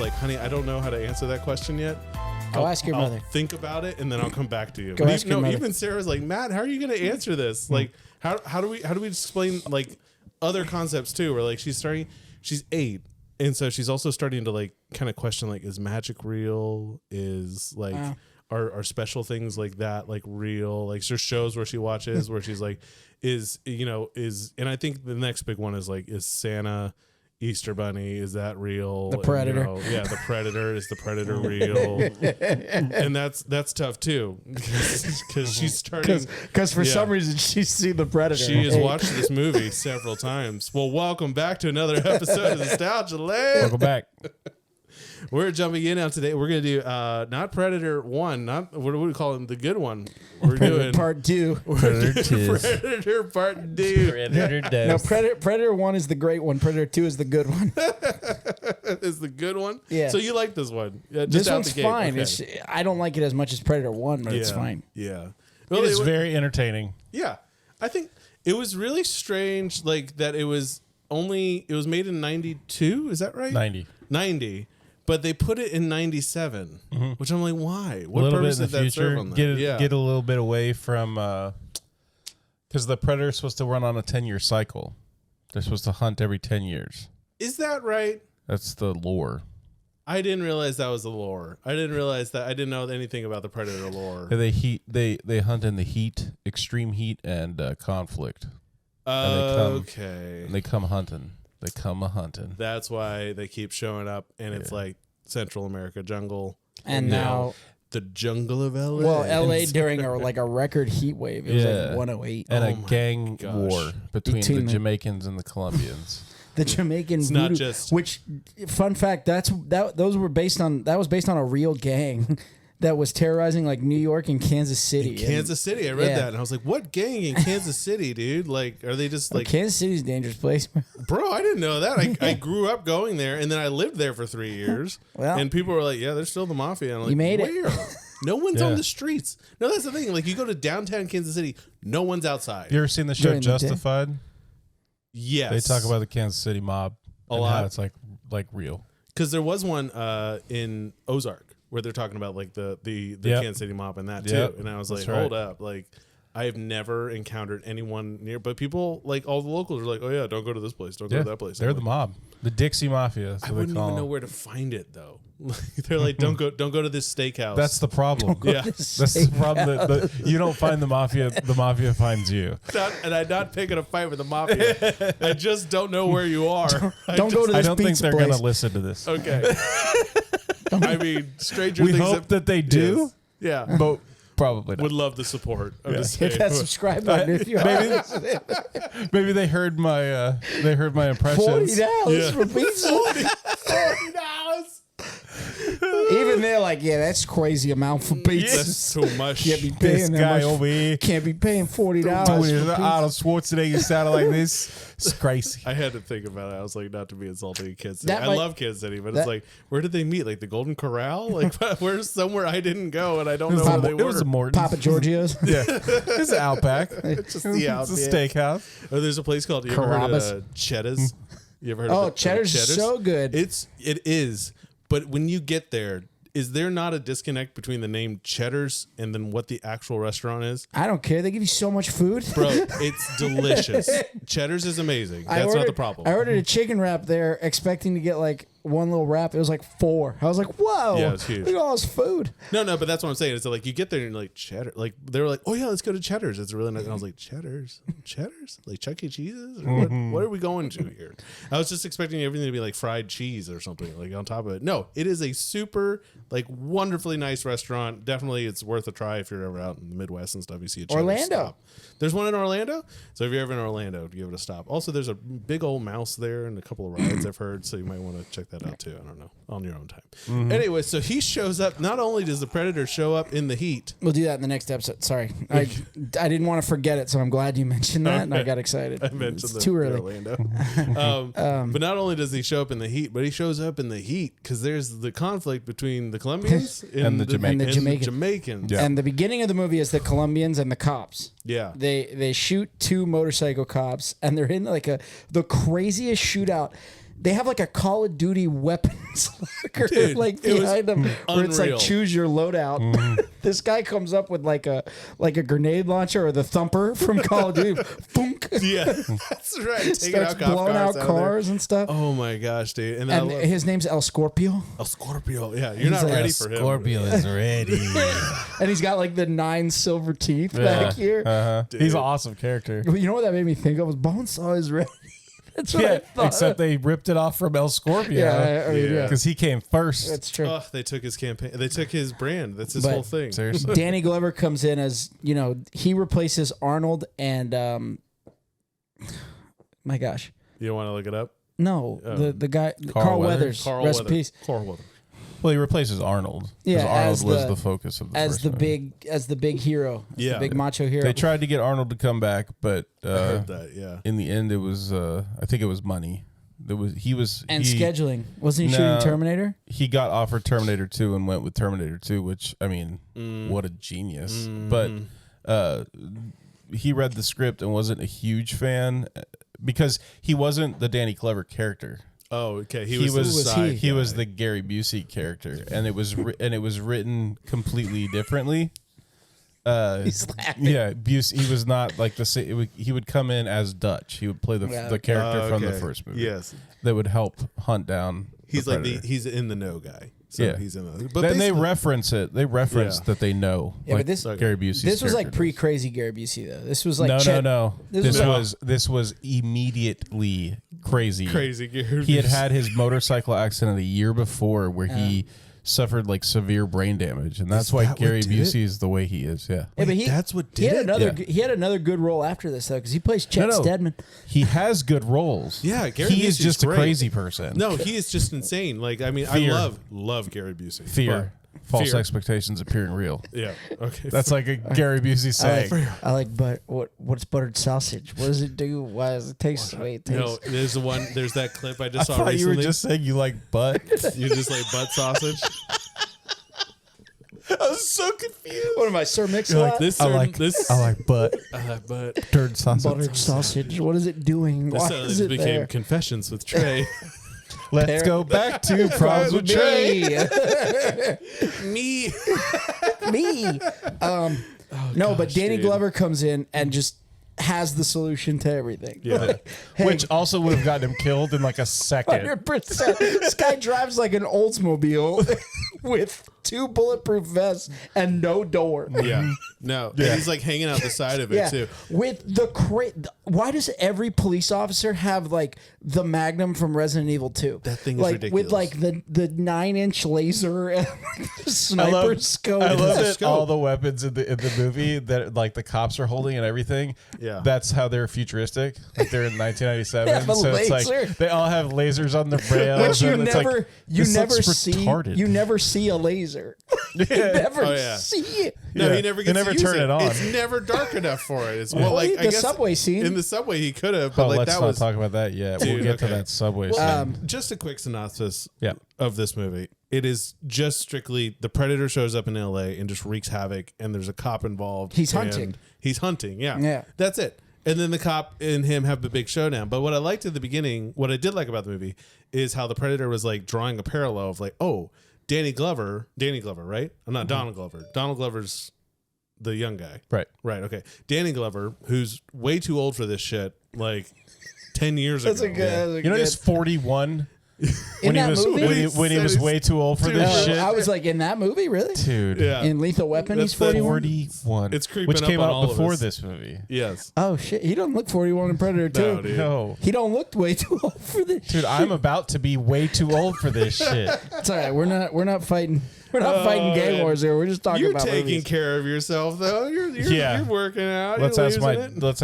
like, honey, I don't know how to answer that question yet. Go ask your mother. I'll think about it and then I'll come back to you. Go ask your mother. Even Sarah's like, Matt, how are you going to answer this? Like, how do we explain like other concepts too? Where like she's 8. And so she's also starting to like kind of question like, is magic real? Is like, are special things like that like real? Like there's shows where she watches where she's like, and I think the next big one is like, is Santa, Easter Bunny, is that real? The Predator. The Predator. Is the Predator real? And that's tough too because she's starting. Because for some reason she's seen the Predator. She has watched this movie several times. Well, welcome back to another episode of Nostalgia Land. Welcome back. We're jumping in now today. We're going to do not Predator 1, not what do we call it? The good one. We're Predator doing Part 2. Predator Part 2. No, Predator 1 is the great one. Predator 2 is the good one. Is the good one? Yeah. So you like this one? Just this out one's the gate. fine. Okay. I don't like it as much as Predator 1, but it's fine. Yeah. Well, it's very entertaining. Yeah. I think it was really strange like that it was made in 92, is that right? 90. But they put it in 97, which I'm like, why? What purpose did that serve on that? Get a little bit away from, because the Predator's supposed to run on a 10-year cycle. They're supposed to hunt every 10 years. Is that right? That's the lore. I didn't realize that was the lore. I didn't realize that. I didn't know anything about the Predator lore. They hunt in the heat, extreme heat, and conflict. Okay. And they come hunting. They come a-hunting. That's why they keep showing up, and it's like Central America jungle. And now the jungle of LA. Well, LA during a record heat wave. It was like 108. And a gang war between the Jamaicans and the Colombians. The Jamaican it's voodoo, not just which fun fact, that was based on a real gang that was terrorizing like New York and Kansas City. Kansas City, I read that and I was like, what gang in Kansas City, dude? Like, are they just like Kansas City's a dangerous place. Bro, I didn't know that. I grew up going there and then I lived there for 3 years. Well, and people were like, yeah, there's still the mafia. And I'm like, you made where? it. No one's on the streets. No, that's the thing. Like, you go to downtown Kansas City, no one's outside. You ever seen the show Justified? Yes. They talk about the Kansas City mob a lot. How it's like real. Because there was one in Ozark where they're talking about like the Kansas City mob and that too. And I was like, hold up, like I have never encountered anyone near, but people like all the locals are like, oh yeah, don't go to this place, don't go to that place. They're the mob, the Dixie Mafia. I wouldn't even know where to find it though. They're like, don't go to this steakhouse. That's the problem. That's the problem. That you don't find the mafia. The mafia finds you. And I'm not picking a fight with the mafia. I just don't know where you are. Don't go to this I don't think they're going to listen to this. Okay. I mean, stranger we things. We hope that they do. Yes. Yeah, but probably not. Would love the support. Hit that subscribe button if you maybe they heard my impressions. $40 for pizza. $40. Even they're like, yeah, that's crazy amount for pizza. That's too much. Can't be paying this guy over here. Can't be paying $40 for Arnold Schwarzenegger sounded like this. It's crazy. I had to think about it. I was like, not to be insulting Kansas City. I love Kansas City, but it's like, where did they meet? Like the Golden Corral? Like, where's somewhere I didn't go and I don't know where they were? It was a Morton's. Papa Giorgio's. Yeah, it's an Outback. It's just the Outback. It's a steakhouse. Oh, there's a place called. You ever heard of Cheddar's? You ever heard of Cheddar's is so good. It is. But when you get there, is there not a disconnect between the name Cheddar's and then what the actual restaurant is? I don't care. They give you so much food. Bro, it's delicious. Cheddar's is amazing. That's not the problem. I ordered a chicken wrap there expecting to get like one little wrap. It was like 4. I was like, whoa. Yeah, it's huge. Look at all this food. No, but that's what I'm saying. It's like you get there and you're like, Cheddar. Like, they were like, oh yeah, let's go to Cheddar's. It's really nice. And I was like, Cheddar's? Like Chuck E. Cheese's? Or what are we going to here? I was just expecting everything to be like fried cheese or something like on top of it. No, it is a super, like, wonderfully nice restaurant. Definitely it's worth a try if you're ever out in the Midwest and stuff. You see a Cheddar's. Orlando. Stop. There's one in Orlando. So if you're ever in Orlando, give it a stop. Also, there's a big old mouse there and a couple of rides I've heard. So you might want to check that out too. I don't know. On your own time. Anyway, so he shows up. Not only does the Predator show up in the heat. We'll do that in the next episode. Sorry. I didn't want to forget it, so I'm glad you mentioned that, and I got excited. I mentioned it's too early. Orlando. But not only does he show up in the heat, but he shows up in the heat because there's the conflict between the Colombians and the Jamaicans. Yeah. And the beginning of the movie is the Colombians and the cops. Yeah. They shoot 2 motorcycle cops, and they're in like the craziest shootout. They have like a Call of Duty weapons locker Dude, like it was behind them, where it's like unreal. choose your loadout. This guy comes up with like a grenade launcher or the thumper from Call of Duty. Boonk. Yeah, that's right. Taking Starts out cop blowing out cars of cars and stuff. there. Oh my gosh, dude! And, And his name's El Scorpio, El Scorpio. Yeah, you're not like, ready for him. Scorpio is ready. and he's got like the 9 silver teeth back here. He's an awesome character. You know what that made me think of was Bonesaw is ready. That's what I Yeah, thought. except they ripped it off from El Scorpio. yeah, I mean, Yeah. yeah. Because he came first. That's true. Oh, they took his campaign. They took his brand. That's his But- whole thing. Seriously. Danny Glover comes in as, he replaces Arnold and my gosh. You don't want to look it up? No, Oh. the guy Carl Carl Weathers? Weathers. Rest in peace. Carl Weathers. Well, he replaces Arnold. Yeah, Because Arnold as was the- the focus of the As first the movie. big hero. As Yeah. the big macho hero. They tried to get Arnold to come back, but I heard that. Yeah. in the end, it was I think it was money. and he scheduling. Wasn't he No. shooting Terminator? He got offered Terminator 2 and went with Terminator 2, which I mean, what a genius! But he read the script and wasn't a huge fan because he wasn't the Danny Glover character. Oh, okay. He was the was side he? He was guy. the Gary Busey character, and it was written completely differently. He's laughing. Yeah, Busey. He was not like the same. He would come in as Dutch. He would play the character from the okay. first movie. Yes. that would help hunt down. He's the like predator. he's in the know guy. So Yeah. he's in the. But Then they basically- reference it. They reference Yeah. that they know. Yeah, like but this Gary Busey's this was like character pre-crazy Gary Busey though. This was like does. Chet- No. This was This was immediately crazy. crazy. He had his motorcycle accident a year before where he suffered like severe brain damage, and that's Is why that what Gary did Busey is the way he is. Yeah, Yeah, but that's what he had did it? another Yeah. he had another good role after this though because he plays Chet No. Stedman. he has good roles. Yeah, Gary he is Busey's just great. a crazy person. No, he is just insane. Like I mean, Fear. I love Gary Busey. Fear, false Fear. expectations appearing real. But, yeah. Okay. That's like a Gary Busey saying. I like what's buttered sausage? What does it do? Why does it taste the way it tastes? No, there's that clip I I just saw thought you were recently. just saying you like butt. You just like butt sausage. I was so confused. What am I, Sir Mix-a-Lot? You're like this. I like butt. But Dirt sausage. buttered sausage. What is it doing? Why this is it became there? Confessions with Trey. Let's go back to Problems with Trey. Me. Me. No, but Danny dude. Glover comes in and just has the solution to everything. Yeah. Like, hey, Which also would have gotten him killed in like a second. 100%. This guy drives like an Oldsmobile with 2 bulletproof vests and no door. Yeah. No. And he's like hanging out the side of it Yeah, too. with why does every police officer have like the Magnum from Resident Evil 2? That thing is like ridiculous. with like the 9-inch laser and the sniper scope. I love It's a that scope. all the weapons in the movie that like the cops are holding and everything. Yeah. That's how they're futuristic. Like they're in 1997. They have a so it's like laser. they all have lasers on their rails. Which you and it's never like, you this never looks see retarded. you never see a laser. You never Oh, yeah. see it. No, Yeah. he never They gets never to use turn it on. It's never dark enough for it. It's well, Well, like the I guess subway scene. in the subway he could have, but Oh, like let's that not was talk about that yet. We'll Dude, get to okay. that subway Well, scene. just a quick synopsis Yeah. of this movie. It is just strictly the Predator shows up in LA and just wreaks havoc, and there's a cop involved. He's and hunting. He's hunting. Yeah. Yeah. That's it. And then the cop and him have the big showdown. But what I liked at the beginning, what I did like about the movie, is how the Predator was like drawing a parallel of like, oh, Danny Glover, right? I'm not Donald Glover. Donald Glover's the young guy. Right. Right. Okay. Danny Glover, who's way too old for this shit, like 10 years That's ago. a good. You know, he's 41 in when he that was movie. when he was way too old for this No, shit. I was like, in that movie, really? Dude. Yeah. In Lethal Weapon, That's he's the 41. 41. It's creeping which up came on out all of before us. this movie. Yes. Oh shit, he don't look 41 in Predator 2. No, dude. No. He don't look way too old for this. Dude, I'm about to be way too old for this shit. It's all right. We're not fighting. We're not fighting gang man. wars here. We're just talking You're about taking movies. care of yourself, though. Yeah. You're working out. Let's you're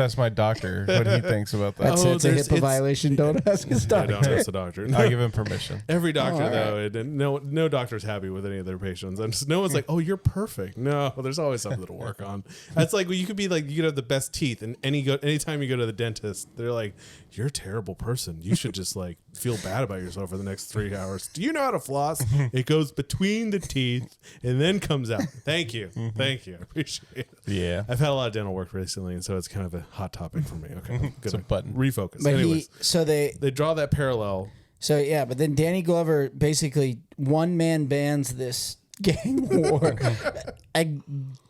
ask my doctor what he thinks about that. That's Oh, it. It's a there's- HIPAA violation. Don't ask his I doctor. don't ask the doctor. I give him permission. Every doctor, all right. though, no doctor's happy with any of their patients. And no one's like, oh, you're perfect. No, there's always something to work on. That's like, well, you could be like, you could have the best teeth. And anytime you go to the dentist, they're like, you're a terrible person. You should just like feel bad about yourself for the next 3 hours. Do you know how to floss? It goes between the teeth and then comes out. Thank you. Thank you. I appreciate it. Yeah. I've had a lot of dental work recently, and so it's kind of a hot topic for me. Okay, I'm It's a gonna button. refocus. But Anyways, they they draw that parallel. So yeah, but then Danny Glover basically one man bans this gang war and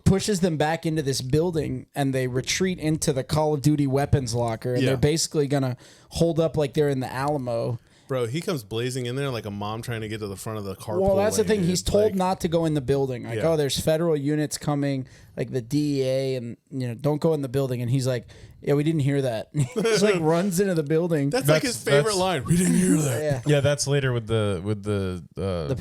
pushes them back into this building, and they retreat into the Call of Duty weapons locker, and they're basically gonna hold up like they're in the Alamo. Bro, he comes blazing in there like a mom trying to get to the front of the carpool. Well, that's the thing. Dude. He's told not to go in the building. Like, oh, there's federal units coming, like the DEA, and don't go in the building. And he's like, yeah, we didn't hear that. He just like runs into the building. That's like his favorite line. We didn't hear that. Yeah, that's later with the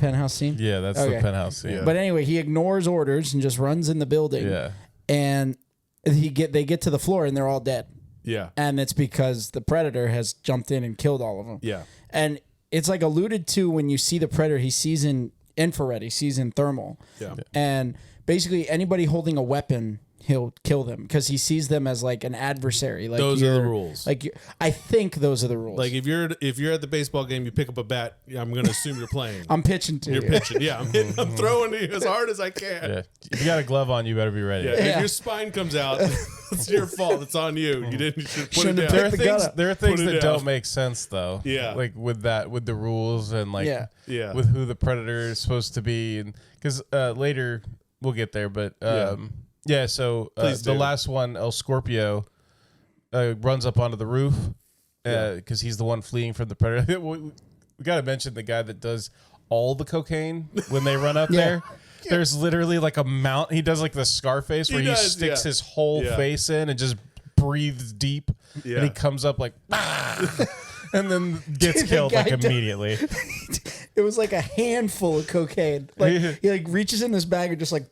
penthouse scene. Yeah, that's the penthouse scene. Yeah. But anyway, he ignores orders and just runs in the building. Yeah, and they get to the floor and they're all dead. Yeah, and it's because the Predator has jumped in and killed all of them. Yeah, and it's like alluded to when you see the Predator. He sees in infrared. He sees in thermal. Yeah, and basically anybody holding a weapon, he'll kill them because he sees them as like an adversary. Like those are the rules. Like I think those are the rules. Like if you're at the baseball game, you pick up a bat. I'm going to assume you're playing. I'm pitching to you're you. pitching. Yeah, I'm throwing to you as hard as I can. Yeah. If you got a glove on, you better be ready. Yeah. If your spine comes out, it's your fault. It's on you. You should put it down. There are things that don't make sense though. Yeah, like with the rules and like with who the Predator is supposed to be, and because later we'll get there, but yeah, so the last one, El Scorpio, runs up onto the roof because he's the one fleeing from the Predator. We got to mention the guy that does all the cocaine when they run up there. There's literally like a mount. He does like the Scarface where he sticks his whole face in and just breathes deep. Yeah. And he comes up like, and then gets killed like immediately. It was like a handful of cocaine. Like he like reaches in this bag and just like.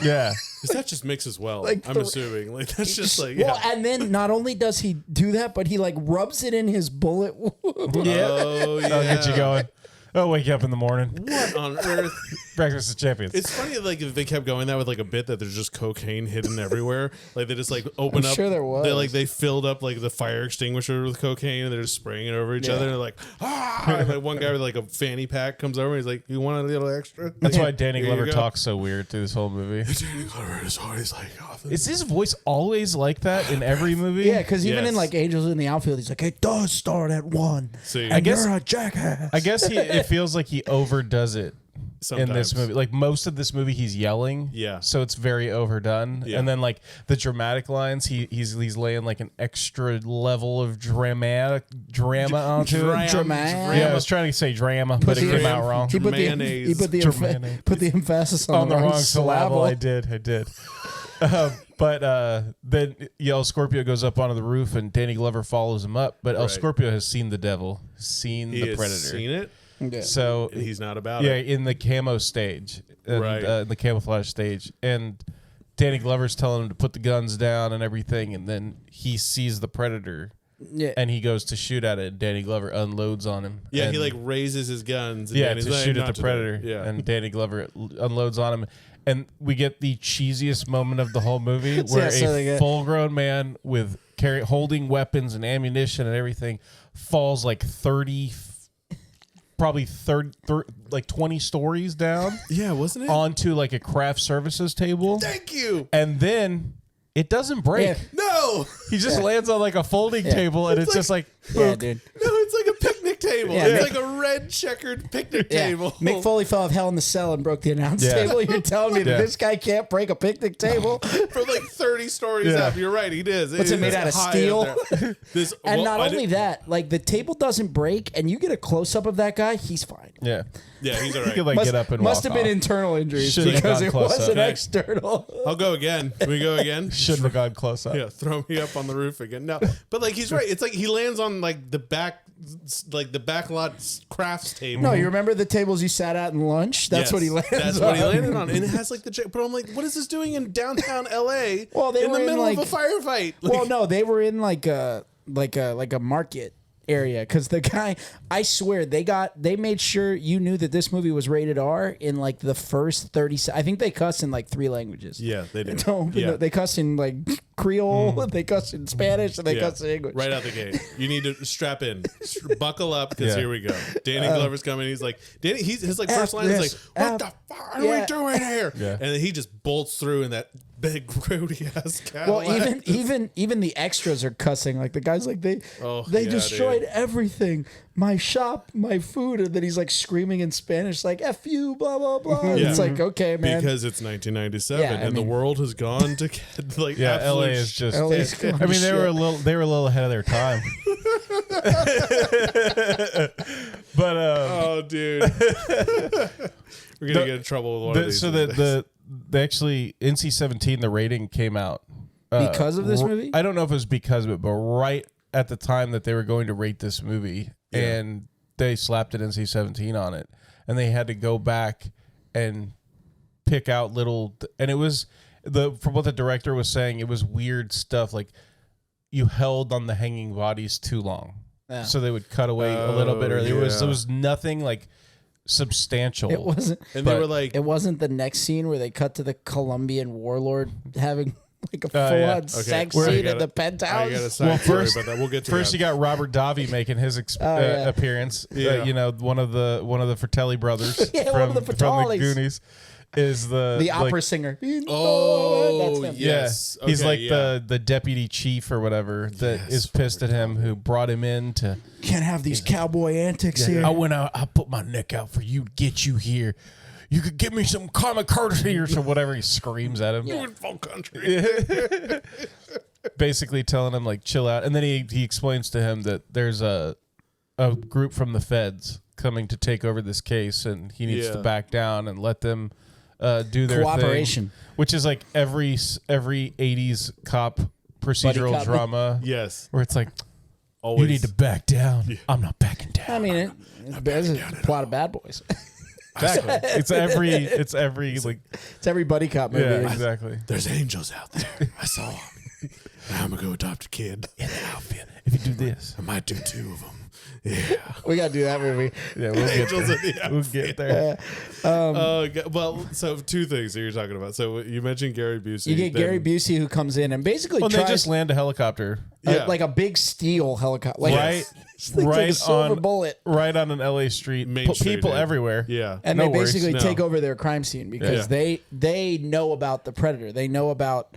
Yeah. Because that just mixes well. Like I'm assuming. Like that's just like well, and then not only does he do that, but he like rubs it in his bullet wound. Yeah. Oh yeah. I'll get you going. I'll wake you up in the morning. What on earth? Breakfast of Champions. It's funny, like if they kept going that with like a bit that there's just cocaine hidden everywhere. Like they just like open up. Sure, there was. They filled up like the fire extinguisher with cocaine and they're just spraying it over each other. And they're like, and like one guy with like a fanny pack comes over and he's like, "You want a little extra?" That's why Danny Glover talks so weird through this whole movie. Danny Glover is always like, is his voice always like that in every movie? Yeah, because even in like Angels in the Outfield, he's like, "It does start at 1." See, I guess you're a jackass. I guess it feels like he overdoes it. Sometimes. In this movie, like most of this movie, he's yelling. Yeah, so it's very overdone. Yeah. And then like the dramatic lines, he's laying like an extra level of drama onto it. Yeah, I was trying to say drama, but it came out wrong. He put the emphasis on the wrong syllable. I did. But then El Scorpio goes up onto the roof, and Danny Glover follows him up. But El Scorpio has seen the devil, seen the Predator, seen it. Yeah. So he's not about it. Yeah, in the camo stage, and, the camouflage stage, and Danny Glover's telling him to put the guns down and everything, and then he sees the Predator. Yeah, and he goes to shoot at it. And Danny Glover unloads on him. Yeah, he like raises his guns. And to shoot at the Predator. Yeah, and Danny Glover unloads on him, and we get the cheesiest moment of the whole movie, where a full-grown man with holding weapons and ammunition and everything falls like 20 stories down. Yeah, wasn't it? Onto like a craft services table. Thank you. And then it doesn't break. Yeah. No. He just lands on like a folding table, and it's just like, yeah, dude. No, it's like a picnic table. Yeah, it's like a red checkered picnic table. Mick Foley fell off Hell in the Cell and broke the announce table. You're telling me that this guy can't break a picnic table? For like 30 stories up. You're right, he does. What's it made out of steel? And not only that, like the table doesn't break, and you get a close up of that guy, he's fine. Yeah. Yeah, he's all right. He could like get up and must walk have been off. internal injuries Should've because gone it close wasn't up. external. I'll go again. Can we go again? Shouldn't have gone close up. Yeah, throw me up on the roof again. No, but like he's right. It's like he lands on like the back lot crafts table. No, you remember the tables you sat at in lunch? That's what he lands on. That's what he landed on. And it has like but I'm like, what is this doing in downtown LA? Well, they in were the middle like, of a firefight. Well, no, they were in like a market area because the guy, I swear they made sure you knew that this movie was rated R in like the first 30 I think they cuss in like 3 languages. Yeah, they do. They cuss in like Creole, they cuss in Spanish, and they cuss in English. Right out the gate. You need to strap in. Buckle up because here we go. Danny Glover's coming. He's like, his like first line is like, what the fuck are we doing here? Yeah. And then he just bolts through in that big grody ass Cadillac. Well, even the extras are cussing. Like the guys, like they destroyed everything. my shop, my food, and then he's like screaming in Spanish, like "F you," blah blah blah. Yeah. It's like, okay, man, Because it's 1997 Yeah, I and the mean- world has gone to like Yeah, LA absolute is just. LA's gone I mean, to they were shit. they were a little ahead of their time. But Oh, dude. We're gonna get in trouble with one of these. so days. the actually NC-17 the rating came out Because of this movie? I don't know if it was because of it, but right at the time that they were going to rate this movie, and they slapped an NC-17 on it, and they had to go back and pick out and it was from what the director was saying, it was weird stuff like you held on the hanging bodies too long, so they would cut away a little bit early. yeah. There was nothing like substantial. it wasn't. and they were like, It wasn't the next scene where they cut to the Colombian warlord having like a full-on yeah. sex Okay. scene I at the got penthouse. a side Well, story first- about that. We'll get to First, that. you got Robert Davi making his yeah. appearance. Yeah. One of the Fratelli brothers Yeah, from, one of the from the Fratellis. Goonies is the opera singer. Oh, that's him. yeah. Yes. He's Okay, like yeah. the deputy chief or whatever that is pissed at him, who brought him in to. Can't have these cowboy antics here. I went out. I put my neck out for you to get you here. You could give me some common courtesy or some whatever. He screams at him. in full country. Basically telling him like chill out, and then he explains to him that there's a group from the feds coming to take over this case, and he needs to Yeah. back down and let them do their Cooperation. thing, which is like every 80s cop procedural cop. drama Yes. where it's like Always. you need to back down. I'm not backing down. I mean, it's a plot of Bad Boys. Exactly. it's every like It's every buddy cop movie. yeah, exactly. There's angels out there. I saw them. Now I'm going to go adopt a kid. In the outfit. If you do this, I might do 2 of them. Yeah. We gotta do that movie. yeah, we'll get Angels there. in the We'll get there. Well, so 2 things that you're talking about. So you mentioned Gary Busey. You get then- Gary Busey who comes in and basically Well, they tries just land a helicopter Yeah. like a big steel helicopter, like right, it's like a silver bullet. right on an LA street. Main street, People yeah. everywhere. Yeah. And No they worries. basically No. take over their crime scene because Yeah. they know about the predator. They know about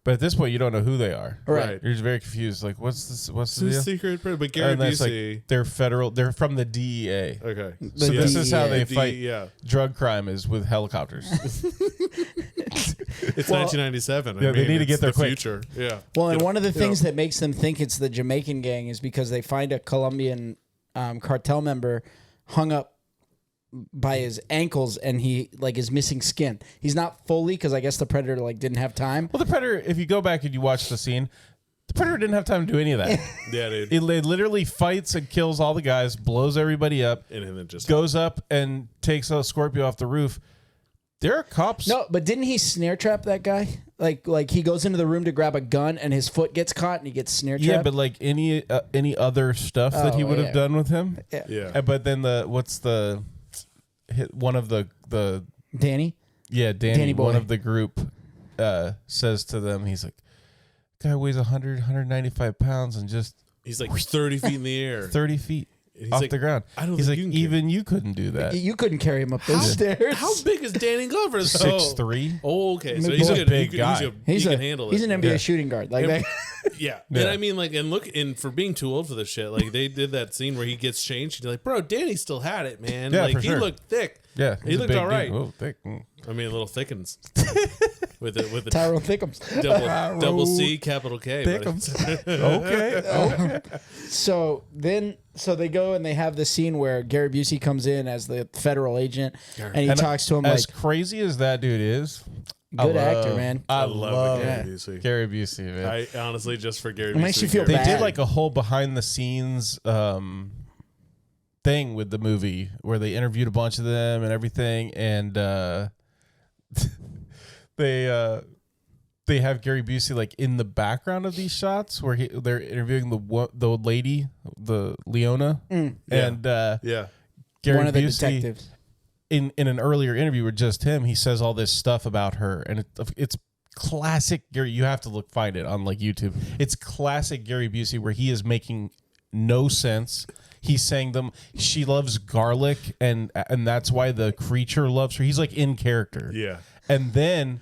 But at this point, you don't know who they are. right. You're just very confused. Like, what's this? What's It's the a deal? secret, but Gary And that's Busey. like they're federal. They're from the DEA. Okay. So The this is how DEA. they fight Yeah. drug crime is with helicopters. It's 1997. Yeah, they need to it's get there the quick. future. Yeah. Well, and You one of the know, things that makes them think it's the Jamaican gang is because they find a Colombian cartel member hung up by his ankles, and he like is missing skin. He's not fully because I guess the predator like didn't have time. Well, the predator. If you go back and you watch the scene, the predator didn't have time to do any of that. Yeah, dude. It literally fights and kills all the guys, blows everybody up, And then just goes up and takes a Scorpio off the roof. There are cops. No, but didn't he snare trap that guy? Like he goes into the room to grab a gun, and his foot gets caught, and he gets snare trapped. Yeah, but like any other stuff that he would have yeah. done with him. Yeah. But then one of the Danny. Danny boy. one of the group says to them, he's like, guy weighs 195 pounds and just He's like 30 feet in the air. 30 feet And he's off like, the ground. I don't He's think like, you can even you couldn't do that. You couldn't carry him up those stairs. How big is Danny Glover? though? 6'3". Oh, okay. So Big he's boy. a Big guy. He can handle it. He's an NBA shooting guard. Like that. Yeah. Yeah. And I mean, like, and look, and for being too old for this shit, like, they did that scene where he gets changed. You're like, bro, Danny still had it, man. Yeah, like, for he sure. looked thick. Yeah, He he's a looked big all right. dude. Oh, thick. Mm. I mean, a little thickens. with the Tyrone Thickums. double C, capital K. buddy. Okay. So they go and they have the scene where Gary Busey comes in as the federal agent, and he And talks to him as like, crazy as that dude is, good actor, man. I love love Gary Busey. Gary Busey, man. I honestly, just for Gary It makes Busey, you feel They bad. did like a whole behind the scenes thing with the movie where they interviewed a bunch of them and everything, and they have Gary Busey like in the background of these shots where they're interviewing the lady, the Leona, and Yeah. Gary one of the Busey, detectives. in an earlier interview with just him, he says all this stuff about her, and it's classic Gary. You have to find it on like YouTube. It's classic Gary Busey where he is making no sense. He's saying she loves garlic, and that's why the creature loves her. He's like in character. Yeah. And then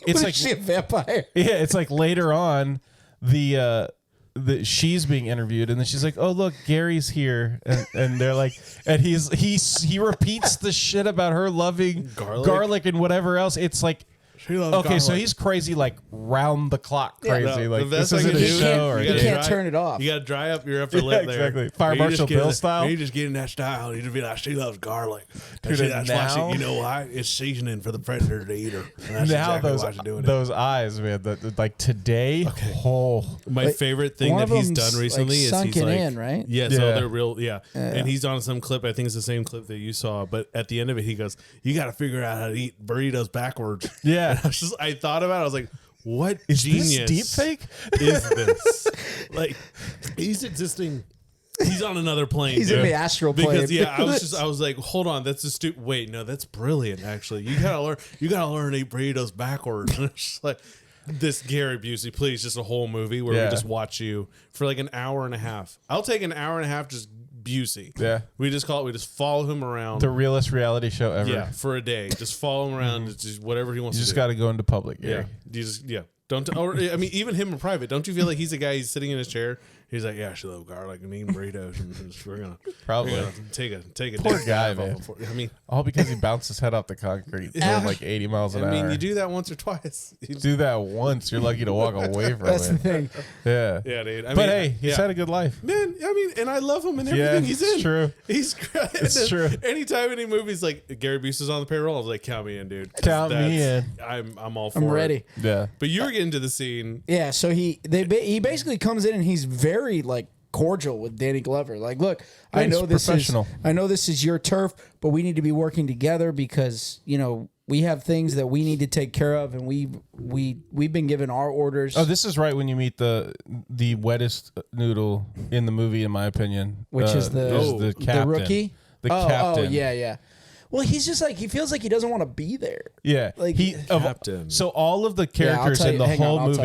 it's What, like is she a vampire? yeah, it's like later on the she's being interviewed, and then she's like, "Oh look, Gary's here," and they're like, and he repeats the shit about her loving garlic and whatever else. It's like. Okay, so he's crazy, like round the clock crazy. No, like this thing isn't to a do- show or you anything. can't turn it off. You got to dry up your upper lip there. exactly. Fire And you Marshal just get Bill in- style. You just get in that style. You just be like, she loves garlic. Dude, See, that's why now- you know why? It's seasoning for the predator to eat her. And that's Now exactly why she's doing it. those eyes, man. Like today, My Wait, favorite thing one that of he's them's, done recently is sunken he's like, in, right? Yeah, so Yeah. they're real, And he's on some clip. I think it's the same clip that you saw. But at the end of it, he goes, "You got to figure out how to eat burritos backwards." Yeah. I thought about it. I was like, "What is genius this deep fake? is this?" Like, he's existing. He's on another plane. He's in the astral plane. Because I was like, hold on, that's a stupid. Wait, no, that's brilliant. Actually, you gotta learn to eat burritos backwards. And it's just like this Gary Busey, please, just a whole movie where we just watch you for like an hour and a half. I'll take an hour and a half just Busey. Yeah. We just follow him around. The realest reality show ever. Yeah, for a day. Just follow him around. It's just whatever he wants You to just do. got to go into public. Yeah. Gary. You just Don't or I mean even him in private. Don't you feel like he's a guy? He's sitting in his chair. He's like, yeah, she love garlic and eating burritos. And we're gonna take a Poor deep guy, dive man. off of- I mean, All because he bounced his head off the concrete going like 80 miles an hour. you do that once or twice. You do that once, you're lucky to walk away from That's the it. thing. Yeah. yeah, dude. I But mean, hey, he's had a good life. man. I mean, and I love him in everything he's in. It's true. He's great. It's true. Anytime any movie's like Gary Busey's on the payroll, I was like, count me in, dude. Count me in. I'm all for I'm it. ready. Yeah. But you were getting to the scene. Yeah, so he basically comes in and he's very like cordial with Danny Glover. Like, look, I He's know professional. this is your turf, but we need to be working together because we have things that we need to take care of, and we've been given our orders. Oh, this is right when you meet the wettest noodle in the movie, in my opinion. Which is the captain. rookie. The captain. Oh, yeah. Well, he's just like he feels like he doesn't want to be there. Yeah, Like- Captain. So all of the I'll characters tell in you- the hang on, whole I'll tell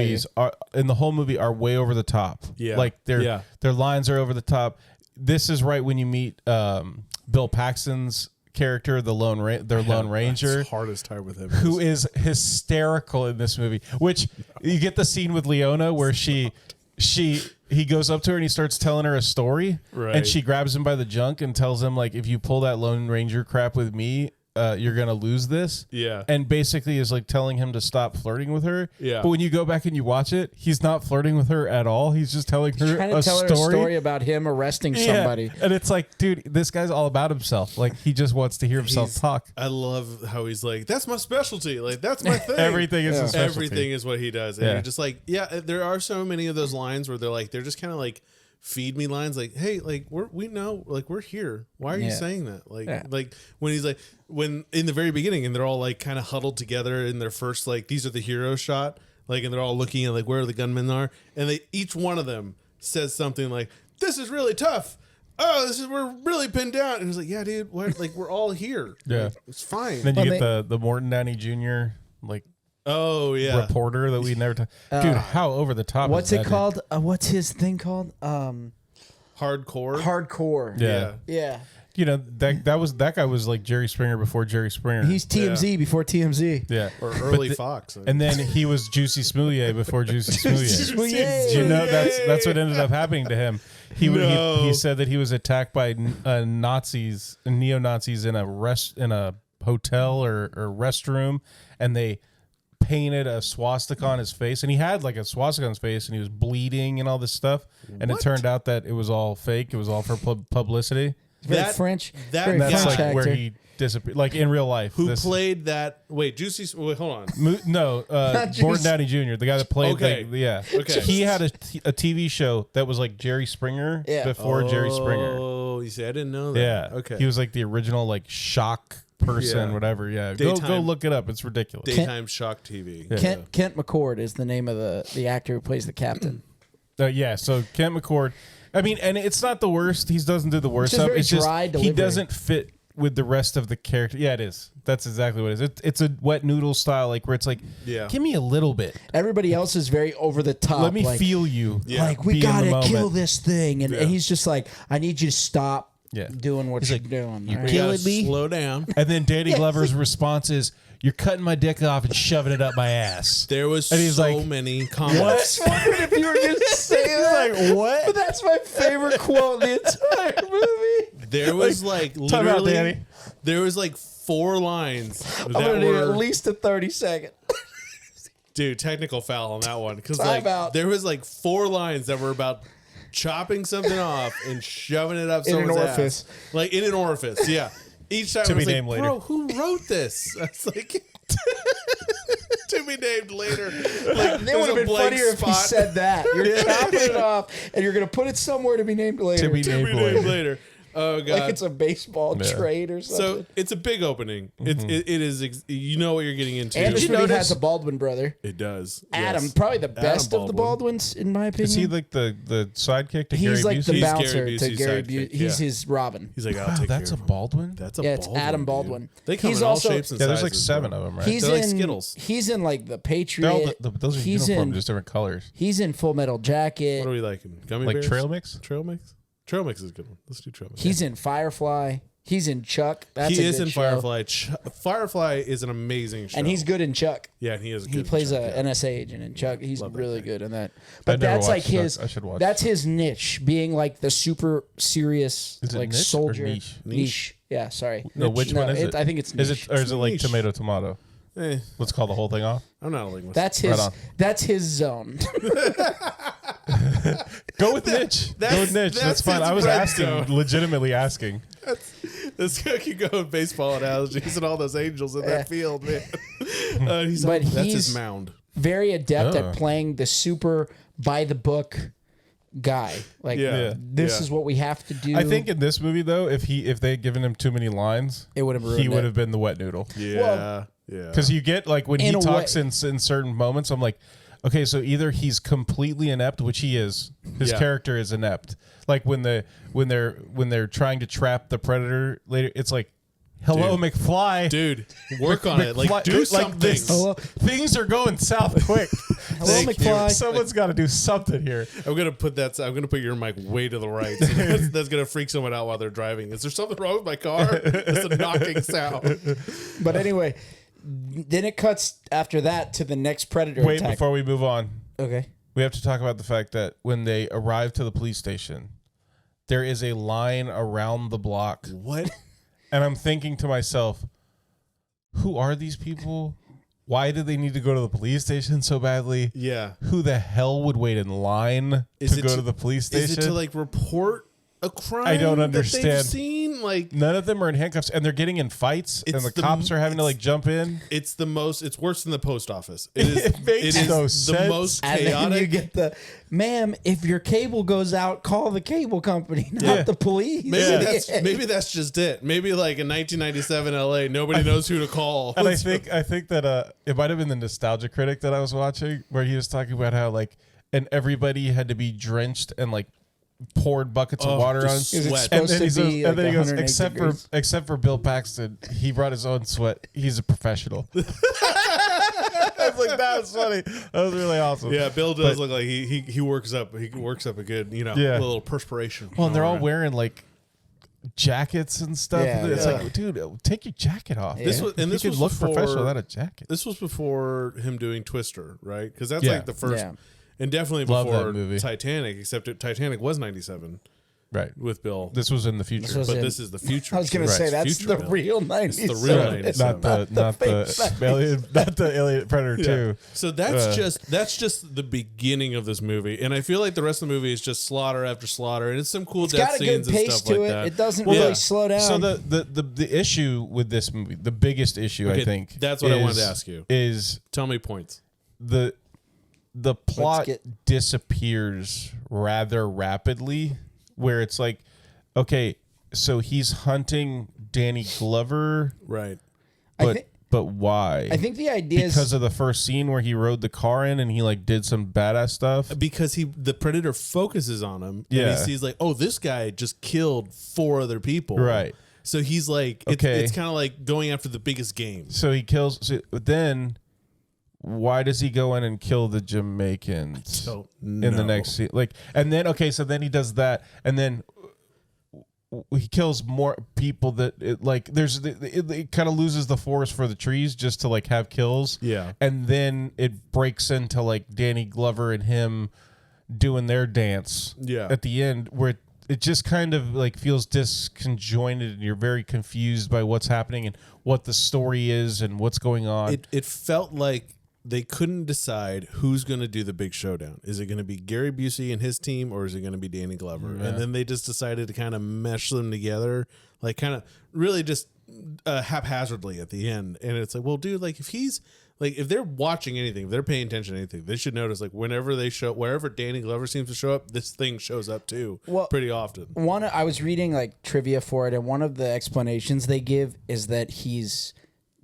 movies are way over the top. Yeah. like their lines are over the top. This is right when you meet Bill Paxton's character, Lone Ranger. That's hardest time with him. Who is hysterical in this movie? Which you get the scene with Leona where he goes up to her and he starts telling her a story, Right. and she grabs him by the junk and tells him like, if you pull that Lone Ranger crap with me, you're gonna lose this. Yeah. And basically is like telling him to stop flirting with her. Yeah. But when you go back and you watch it, he's not flirting with her at all. He's just telling her Trying to a tell her a story about him arresting Yeah. somebody. And it's like, dude, this guy's all about himself. Like he just wants to hear himself talk. I love how he's like, that's my specialty. Like, that's my thing. Everything is his specialty. Everything is what he does. And Yeah. you're just like, there are so many of those lines where they're just kind of like feed me lines like, hey, like we know, like we're here. Why are you saying that? Like when he's like, when in the very beginning and they're all like kind of huddled together in their first, like, these are the hero shot, like, and they're all looking at like where the gunmen are. And each one of them says something like, this is really tough. Oh, we're really pinned down. And it's like, yeah, dude, we're all here. Yeah. Like, it's fine. Then you get the Morton Downey Jr. like Oh yeah, reporter that we never dude, how over the top What's is it that, called? What's his thing called? hardcore. Hardcore. Yeah. Yeah. You know, that guy was like Jerry Springer before Jerry Springer. He's TMZ before TMZ. yeah. Or early But Fox. and then he was Juicy Smoulier before Juicy Smoulier. Smoulier. Do you know that's what ended up happening to him? He said that he was attacked by Nazis, neo-Nazis in a hotel or restroom, and they painted a swastika on his face, and he had like a swastika on his face, and he was bleeding and all this stuff. And it turned out that it was all fake. It was all for publicity. Very French. that- Very That's French like actor. where he disappeared, like in real life. Who played that? Wait, Wait, hold on. Juicy. Morton Downey Jr., the guy that played. Okay. Okay. He had a TV show that was like Jerry Springer before Jerry Springer. Oh, you see, I didn't know that. Yeah. Okay. He was like the original like shock person, Yeah. whatever. Yeah. Go Daytime- look it up. It's ridiculous. Daytime shock TV. Yeah. Kent McCord is the name of the actor who plays the captain. Yeah. So Kent McCord. I mean, and it's not the worst. He doesn't do the worst just stuff. very It's just dry he delivery. doesn't fit with the rest of the character. Yeah, it is. That's exactly what it is. It's a wet noodle style, like where it's like, Yeah. give me a little bit. Everybody else is very over the top. Let me like, feel you. Like, we Be in the gotta moment. kill this thing, and he's just like, I need you to stop Yeah. doing what you're doing. "You right? kill- You gotta Killing me? slow down. And then Danny Glover's response is, "You're cutting my dick off and shoving it up my ass." There was And he's so like, many I comments. was wondering if you were going to say that. Like, what? But that's my favorite quote in the entire movie. There was like Time out, literally, Danny. there was like 4 lines I'm that going to do at were, least a 30-second. dude, technical foul on that one because Time like out. there was like 4 lines that were about chopping something off and shoving it up In an someone's orifice. ass. Like in an orifice, yeah. Each time To I was be like, named later. bro, who wrote this? I was like, to be named later. Like, It would have been funnier if he said that. You're chopping it off, and you're going to put it somewhere to be named later. To be To be named later. Oh god. like it's a baseball trade or something. So it's a big opening. It is. You know what you're getting into. And this you movie notice- has a Baldwin brother. It does. Adam, yes. probably the best of the Baldwin. Baldwins, in my opinion. Is he like the sidekick to Gary He's like Busey? the He's bouncer Gary to Busey's Gary sidekick, Busey. He's yeah. his Robin. He's like, I'll Wow, take that's a care of him. Baldwin. That's a Yeah, Baldwin. it's Adam dude. Baldwin. They come He's in all also- shapes and Yeah, sizes. there's like 7 bro. of them, right? He's They're like in Skittles. He's in like the They're all Patriot. those are he's uniforms, in just different colors. he's in Full Metal Jacket. What are we liking? Gummy Like bears? trail mix. Trail mix. Trail mix is a good one. Let's do trail mix. He's in Firefly. He's in Chuck. That's he a is good in show. Firefly. Firefly is an amazing show, And he's good in Chuck. Yeah, and he is. He Good plays in a Chuck, yeah. NSA agent in Chuck. He's Love that really thing. good in that. I've But never that's like watched Chuck. his. I should watch. That's his niche, being like the super serious Is it like niche or soldier niche? Niche. Yeah, sorry. No, which one is it? I think it's Is niche. it or is it like Niche. tomato? Eh, Let's call the whole thing off. I'm not a linguist. That's his. Right on. That's his zone. Go with niche. Go with niche. That's that's fine. his I was red asking, zone. legitimately asking. This guy can go with baseball analogies and all those angels in Yeah. that field, man. He's But that's he's- his mound. Very adept Oh. at playing the super by the book guy. Like Yeah. this is what we have to do. I think in this movie though, if they had given him too many lines, it would have ruined he would it. have been the wet noodle. Yeah, Well, yeah. Because you get like when he In a talks way. in certain moments, I'm like, okay, so either he's completely inept, which he is. His Yeah. character is inept. Like when they're trying to trap the predator later, it's like, hello, Dude. McFly. Dude, work on it. Like, McFly- do like something. this. Hello. Things are going south quick. Hello, Thank you. McFly. Someone's got to do something here. I'm gonna put your mic way to the right. So that's gonna freak someone out while they're driving. Is there something wrong with my car? It's a knocking sound. But anyway, then it cuts after that to the next predator Wait, attack. before we move on, Okay. we have to talk about the fact that when they arrive to the police station, there is a line around the block. What? And I'm thinking to myself, who are these people? Why did they need to go to the police station so badly? Yeah. Who the hell would wait in line Is to it go to- to the police station? Is it to like report a crime? I don't that they've understand. seen? Like, None of them are in handcuffs, and they're getting in fights, and It's the the- cops are having to like jump in. it's worse than the post office. It is. It makes no the sense. most And then you chaotic. get the, ma'am, if your cable goes out, call the cable company, not Yeah. the police. Maybe that's just it. Maybe like in 1997 LA, nobody knows who to call. And I think that it might have been the Nostalgia Critic that I was watching, where he was talking about how like, and everybody had to be drenched and like poured buckets of water on. just Is it sweat. supposed And to he says- be and like then he goes, 108 degrees? except for Bill Paxton, he brought his own sweat. He's a professional. I was like, that was funny. That was really awesome. Yeah, Bill does But- look like he works up a good Yeah. little perspiration. Well, and they're all around. wearing like jackets and stuff. Yeah, It's yeah. like, dude, take your jacket off. This was- You this could was look before- professional without a jacket. This was before him doing Twister, right? Because that's Yeah. like the first, Yeah. and definitely Love that before movie. Titanic. Except Titanic was 97 Right. with Bill, This was in the future. This was but in- this is the future. I was going to Right. say It's that's future the Bill. real It's 90s. the real Right. 97. Not the alien, not the alien predator Yeah. 2. So that's just the beginning of this movie, and I feel like the rest of the movie is just slaughter after slaughter, and it's some cool It's death got a scenes good and pace stuff to like it. that. It doesn't Well, really yeah. slow down. So the issue with this movie, the biggest issue Okay, I think, that's what I wanted to ask you. is Tell me points. the plot get- disappears rather rapidly, where it's like, okay, so he's hunting Danny Glover, Right. but why? I think the idea because is of the first scene where he rode the car in and he like did some badass stuff. Because the predator focuses on him, and Yeah. he sees like, oh, this guy just killed 4 other people, Right. So he's like, Okay. it's kind of like going after the biggest game. So he kills. So then, why does he go in and kill the Jamaicans So in the next scene? Like, and then okay, so then he does that, and then he kills more people that it kind of loses the forest for the trees just to like have kills. Yeah. And then it breaks into like Danny Glover and him doing their dance at the end, where it just kind of like feels disconjointed and you're very confused by what's happening and what the story is and what's going on. It felt like they couldn't decide who's going to do the big showdown. Is it going to be Gary Busey and his team, or is it going to be Danny Glover? Yeah. And then they just decided to kind of mesh them together, like kind of really just haphazardly at the end. And it's like, well, dude, like if they're watching anything, if they're paying attention to anything, they should notice like wherever Danny Glover seems to show up, this thing shows up too, pretty often. I was reading like trivia for it, and one of the explanations they give is that he's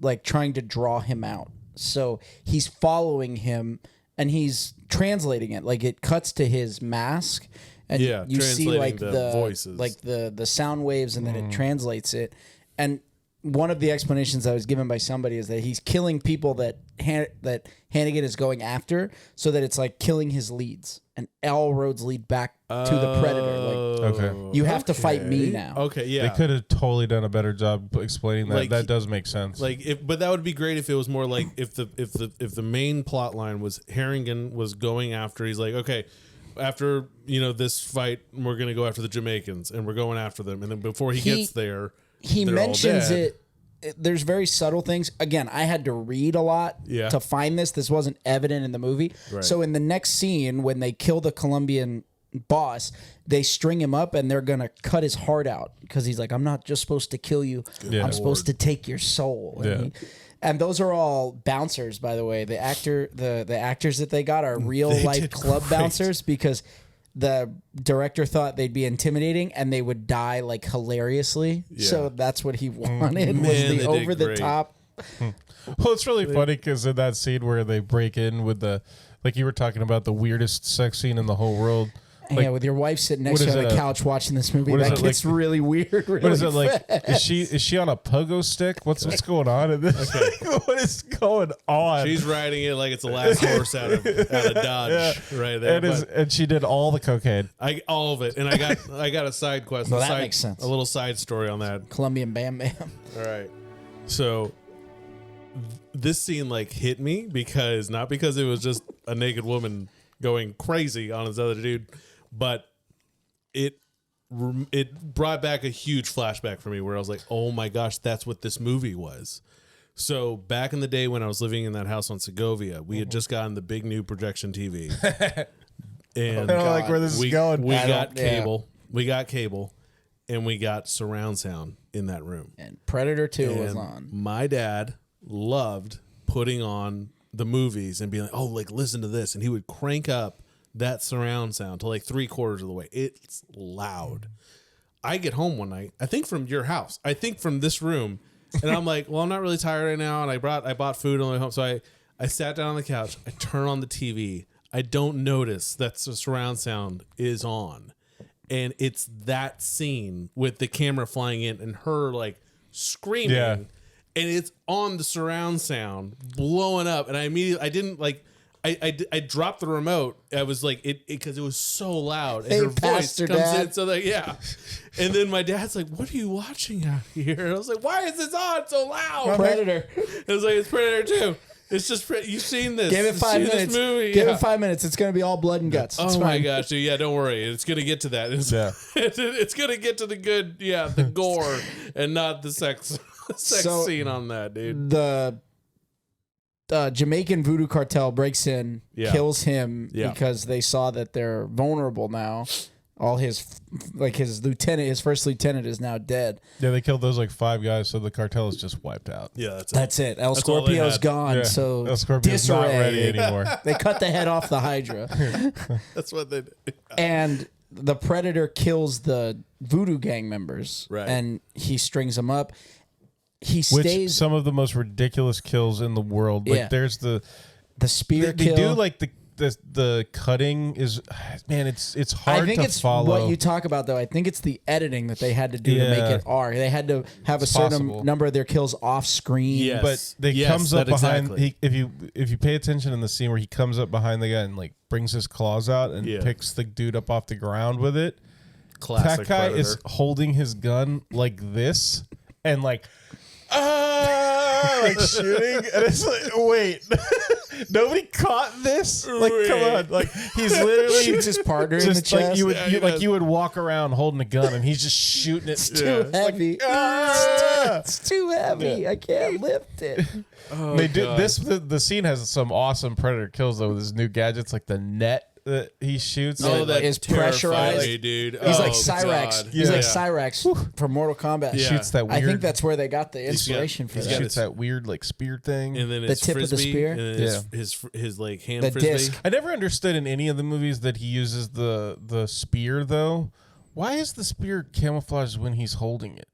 like trying to draw him out. So he's following him and he's translating it. Like it cuts to his mask and you see like the voices, like the sound waves, and then it translates it. And one of the explanations I was given by somebody is that he's killing people that Hannigan is going after, so that it's like killing his leads, and all roads lead back to the Predator. Like, you have to fight me now. Okay, yeah. They could have totally done a better job explaining that. Like, that does make sense. But that would be great if it was more like if the main plot line was Harrigan was going after. He's like, okay, after this fight, we're gonna go after the Jamaicans, and we're going after them, and then before he gets there. He mentions it. There's very subtle things. Again, I had to read a lot to find this. This wasn't evident in the movie. Right. So in the next scene, when they kill the Colombian boss, they string him up and they're going to cut his heart out because he's like, I'm not just supposed to kill you. I'm supposed to take your soul. And those are all bouncers, by the way. The actors that they got are real life club bouncers, because the director thought they'd be intimidating and they would die like hilariously. So that's what he wanted, was the over the top. Well, it's really funny because in that scene where they break in with like you were talking about, the weirdest sex scene in the whole world. Like, with your wife sitting next to you on the couch watching this movie, that gets really weird. Really what is it like? Is she on a pogo stick? What's going on in this? What is going on? She's riding it like it's the last horse out of Dodge, right there. And she did all the cocaine. All of it, and I got a side quest. Well, that makes sense. A little side story on that. Colombian Bam Bam. All right, so this scene like hit me not because it was just a naked woman going crazy on this other dude. But it brought back a huge flashback for me where I was like, oh my gosh, that's what this movie was. So back in the day when I was living in that house on Segovia, we had just gotten the big new projection TV. And I don't like where this is going. We got cable. We got cable, and we got surround sound in that room. And Predator 2 was on. My dad loved putting on the movies and being like, oh, like, listen to this. And he would crank up that surround sound to like 3/4 of the way. It's loud. I get home one night, I think from your house, I think from this room, and I'm like, well, I'm not really tired right now, and I bought food on the way home, so I sat down on the couch, I turn on the TV, I don't notice that the surround sound is on, and it's that scene with the camera flying in and her like screaming, and it's on the surround sound blowing up, and I didn't like. I dropped the remote. I was like, because it was so loud, and her voice comes in. So like, and then my dad's like, "What are you watching out here?" And I was like, "Why is this on so loud?" Predator. It was like, it's Predator 2. It's just you've seen this. Give it 5 minutes. Movie. Give it 5 minutes. It's gonna be all blood and guts. Oh my gosh, dude! Yeah, don't worry. It's gonna get to that. It's gonna get to the good, the gore, and not the sex scene on that, dude. The Jamaican voodoo cartel breaks in, kills him because they saw that they're vulnerable now. All his first lieutenant is now dead. Yeah, they killed those like 5 guys, so the cartel is just wiped out. Yeah, that's it. El Scorpio's gone, so El Scorpio's not ready anymore. They cut the head off the Hydra. That's what they did. And the Predator kills the voodoo gang members, and he strings them up. He stays. Some of the most ridiculous kills in the world. Like there's the spear kill. They do like the cutting is, man, it's hard to follow. What you talk about though, I think it's the editing that they had to do to make it R. They had to have a certain number of their kills off screen. Yes. But they comes up behind. If you pay attention in the scene where he comes up behind the guy and like brings his claws out and picks the dude up off the ground with it. Classic that guy Predator. is holding his gun like this and like like shooting, and it's like, wait, nobody caught this? Like, come on, like he's literally Shoots his partner in the just like chest. you would walk around holding a gun, and he's just shooting it. It's too heavy. It's too heavy. I can't lift it. Oh, They do God. this. The scene has some awesome Predator kills though with his new gadgets, like the net that he shoots. Oh, that is terrified pressurized. me, dude. He's Oh, like Cyrax. God. He's like Cyrax from Mortal Kombat. Yeah. shoots that weird. I think that's where they got the inspiration for he's that. got shoots that weird like spear thing. And then The his tip of the frisbee, spear? and then his like hand The frisbee. disc. I never understood in any of the movies that he uses the spear though. Why is the spear camouflaged when he's holding it?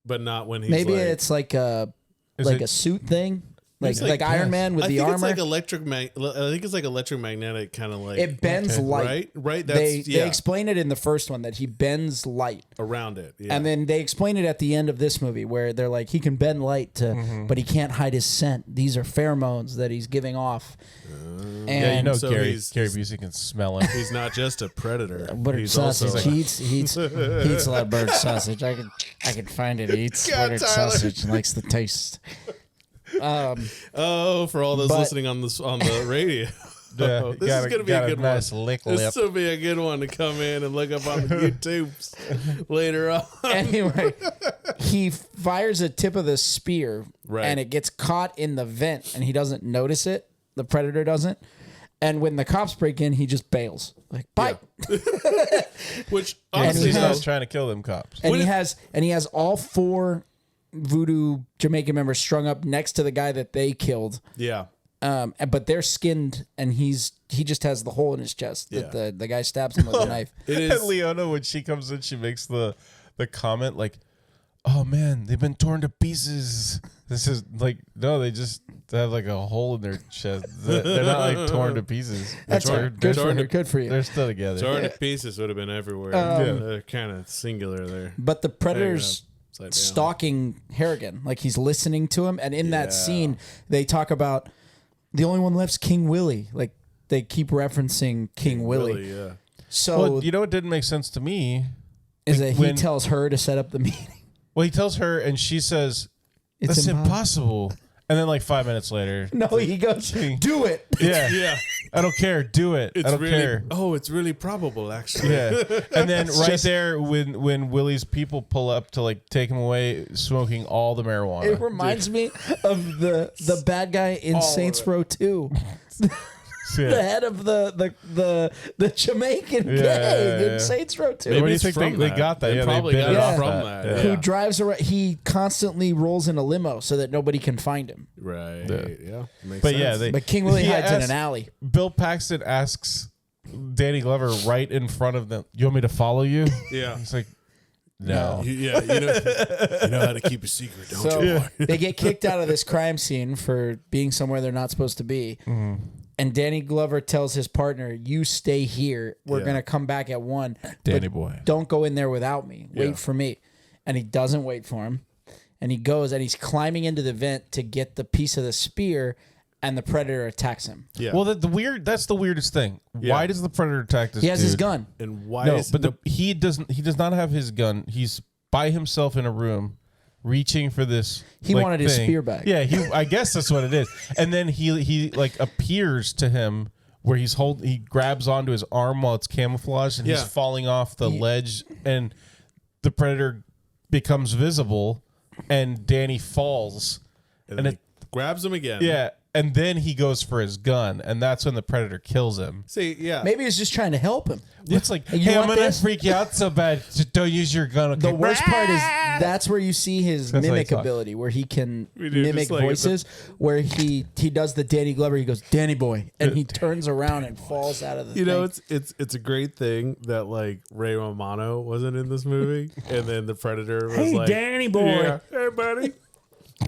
But not when he's Maybe like, it's like a Is like it- a suit thing, It's like Iron Man with I the think armor. it's like I think it's like electromagnetic kind of like It bends light. right. They That's yeah, explain it in the first one that he bends light. around it. Yeah. And then they explain it at the end of this movie where they're like, he can bend light to, but he can't hide his scent. These are pheromones that he's giving off. And Yeah, you know So Gary he's- Busey can smell him. he's not just a predator. buttered he's sausage. also He eats a lot of buttered sausage. I can find it. He eats God, buttered Tyler. sausage and likes the taste. oh, for all those But- listening on the radio. Yeah, Oh, this is gonna be a good nice one. lick This lip. will be a good one to come in and look up on the YouTubes later on. Anyway, he fires a tip of the spear Right. and it gets caught in the vent and he doesn't notice it. The predator doesn't. And when the cops break in, he just bails. Like, bye. Which And honestly, he He's has- not trying to kill them cops. And he has all 4 voodoo Jamaican members strung up next to the guy that they killed. yeah. But they're skinned, and he just has the hole in his chest that Yeah. the guy stabs him with a knife. It And is. Leona, when she comes in, she makes the comment like, "Oh man, they've been torn to pieces." This is like, no, they just have like a hole in their chest. They're not like torn to pieces. That's they're, right. Good for torn her. to- Good for you. they're still together. Torn to pieces would have been everywhere. Kind of singular there. But the predator's Upside down. stalking Harrigan, like he's listening to him, and in Yeah. that scene, they talk about the only one left's King Willie. Like they keep referencing King Willie. Really, yeah. So Well, you know what didn't make sense to me? is that he when- tells her to set up the meeting. Well, he tells her, and she says, It's "That's impossible." And then, like 5 minutes later, No, he goes, do it. yeah, Yeah. I don't care. Do it. It's I don't really. care. Oh, it's really probable, actually. Yeah, and then right there, when Willie's people pull up to like take him away, smoking all the marijuana. It reminds me of the bad guy in Saints Row 2. Yeah. The head of the Jamaican gang yeah, in yeah. Saints Row 2. Where do you it's think from they that. got that? They Yeah, probably they got bit it off from that. Yeah. Who drives around? He constantly rolls in a limo so that nobody can find him. Right. Yeah. Yeah. Makes But sense. yeah, they, But King Willie he hides in asks- an alley. Bill Paxton asks Danny Glover right in front of them, "You want me to follow you?" Yeah. He's like, "No." Yeah. You know how to keep a secret, don't So you? they get kicked out of this crime scene for being somewhere they're not supposed to be. And Danny Glover tells his partner, "You stay here. We're Yeah. going to come back at 1. Danny but boy. Don't go in there without me. Wait Yeah. for me." And he doesn't wait for him. And he goes and he's climbing into the vent to get the piece of the spear, and the predator attacks him. Yeah. Well, that's the weirdest thing. Yeah. Why does the predator attack this? He has his dude? gun. and why No, is but he does not have his gun. He's by himself in a room, reaching for this. He wanted his spear back. Yeah, I guess that's what it is. And then he like appears to him where he grabs onto his arm while it's camouflaged, and he's Yeah. falling off the ledge, and the predator becomes visible, and Danny falls, and he grabs him again. yeah, and then he goes for his gun, and that's when the predator kills him. See, yeah. Maybe he's just trying to help him. It's like, You hey, I'm want gonna this? freak you out so bad. Just don't use your gun. Okay? The worst part is that's where you see his That's how he mimic talks. ability, where he can We do mimic just like voices. Where he does the Danny Glover. He goes, "Danny boy," and he turns around and falls out of the. You know, thing. it's a great thing that like Ray Romano wasn't in this movie, and then the Predator was like, Danny boy. yeah, hey buddy,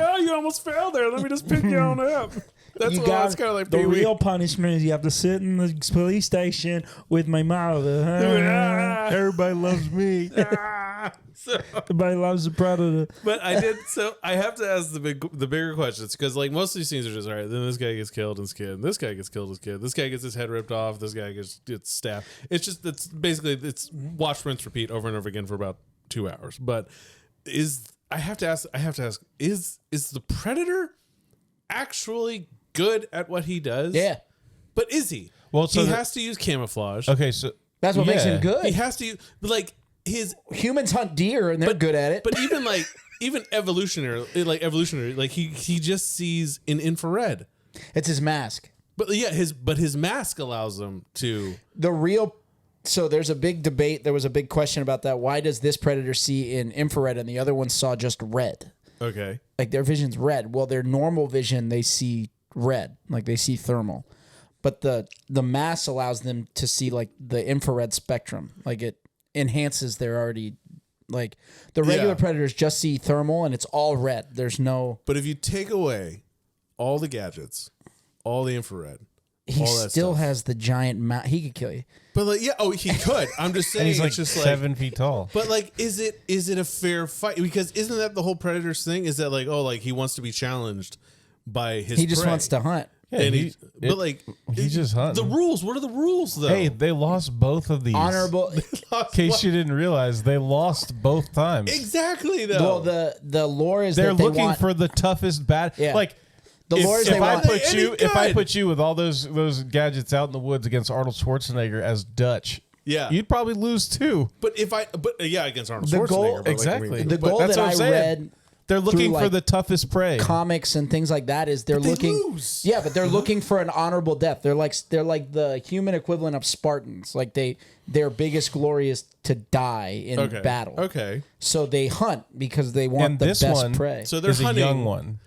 oh you almost fell there. Let me just pick you on up. That's You what got it's kind of like The Pee-wee. real punishment is you have to sit in the police station with my mother. Everybody loves me. Everybody loves the predator. But I did. So I have to ask the bigger questions because like most of these scenes are just all right. Then this guy gets killed, his kid. This guy gets killed, his kid. This guy gets his head ripped off. This guy gets stabbed. It's basically it's watch, rinse, repeat over and over again for about 2 hours. But I have to ask. Is the Predator actually good at what he does? Yeah. But is he? Well, so he has to use camouflage. Okay, so That's what makes him good. He has to use, like his Humans hunt deer and they're good at it. But even evolutionary, like he just sees in infrared. It's his mask. But yeah, his mask allows him to So there's a big debate. There was a big question about that. Why does this predator see in infrared and the other one saw just red? Okay. Like their vision's red. Well, their normal vision, they see red. Like they see thermal. But the mask allows them to see like the infrared spectrum. Like it enhances their already, like the regular predators just see thermal and it's all red. There's no. But if you take away all the gadgets, all the infrared, He all that still stuff. has the giant mouth. He could kill you. But like, he could. I'm just saying, and he's like it's just 7 feet tall. But like, is it a fair fight? Because isn't that the whole Predator's thing? Is that like, oh, like he wants to be challenged by his He just prey. wants to hunt. Yeah, And he just hunting. The rules. What are the rules though? Hey, they lost both of these. Honorable. In case you didn't realize, they lost both times. Exactly though. Well, the lore is They're that they looking want, for the toughest bad. Yeah. Like The lore is they want- if I put you with all those gadgets out in the woods against Arnold Schwarzenegger as Dutch, Yeah. you'd probably lose too. But against Arnold The Schwarzenegger. goal- but Exactly. the But goal that's that what I I'm saying. read. They're looking through, for like, the toughest prey. Comics and things like that is they're they looking. lose. Yeah, but they're looking for an honorable death. They're like the human equivalent of Spartans. Like their biggest glory is to die in battle. Okay. So they hunt because they want and the this best one prey. So they're is hunting. a young one.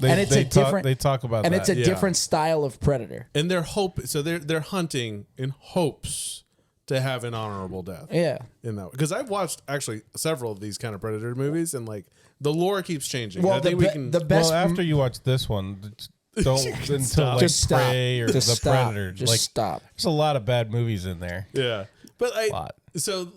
And it's a different- They talk about and that. it's a different style of predator. And they're hunting in hopes to have an honorable death. Yeah. In that, because I've watched actually several of these kind of Predator movies, and like the lore keeps changing. Well, I think we can. the best. Well, after you watch this one, don't until Stop. like Just stop. Prey or Just the stop. Predator. Just like stop. there's a lot of bad movies in there. Yeah, but lot. so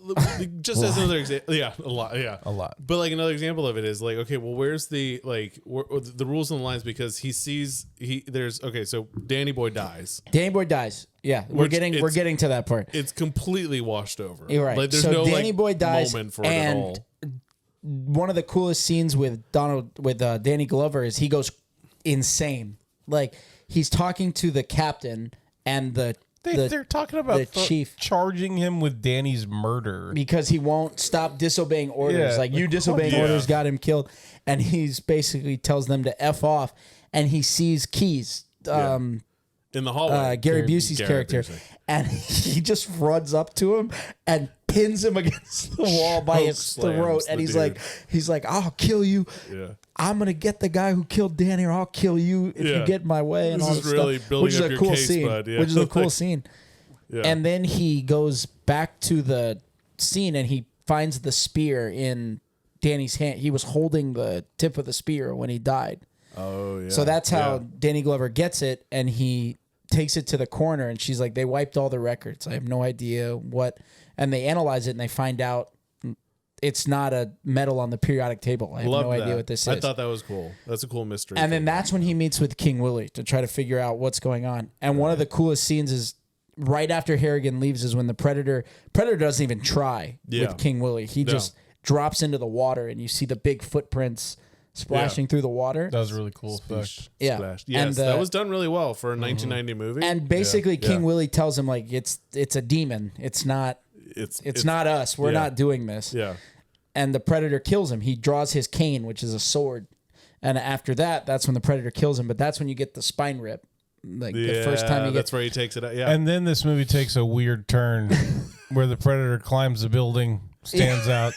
just as another example, a lot, A lot. But like another example of it is like, okay, well, where's the the rules and the lines? Because so Danny Boy dies. Danny Boy dies. Yeah, we're getting to that part. It's completely washed over. You're right. Like there's so no Danny Boy dies, moment for it at and all. one of the coolest scenes with Danny Glover is he goes insane. Like he's talking to the captain and They're talking about the chief charging him with Danny's murder. because he won't stop disobeying orders. Yeah, like you like, disobeying yeah. orders got him killed, and he's basically tells them to F off, and he sees Keys. In the hallway. Gary Busey's Gary character, Busey. and he just runs up to him and pins him against the wall by his slams throat, the and dude. he's like, "I'll kill you. Yeah. I'm gonna get the guy who killed Danny, or I'll kill you if Yeah. you get in my way." And This all is this really stuff, building which is up a your cool case, scene. bud. Yeah. Which is a cool Like- scene. Yeah. And then he goes back to the scene and he finds the spear in Danny's hand. He was holding the tip of the spear when he died. Oh yeah. So that's how Yeah. Danny Glover gets it, and he takes it to the coroner, and she's like, they wiped all the records. I have no idea what. And they analyze it, and they find out it's not a metal on the periodic table. I have Love no that. idea what this I is. thought that was cool. That's a cool mystery. And then that's when he meets with King Willie to try to figure out what's going on. And one of the coolest scenes is right after Harrigan leaves is when the Predator doesn't even try Yeah. with King Willie. He just drops into the water, and you see the big footprints splashing through the water. That was really cool effect. Yeah. Splash. Yes, And, that was done really well for a 1990 movie. And basically, Yeah. King Willie tells him like it's a demon. It's not not us. We're yeah. not doing this. Yeah. And the Predator kills him. He draws his cane, which is a sword. And after that, that's when the Predator kills him. But that's when you get the spine rip. Like the first time you get that's where he takes it out. Yeah. And then this movie takes a weird turn where the Predator climbs the building, stands out,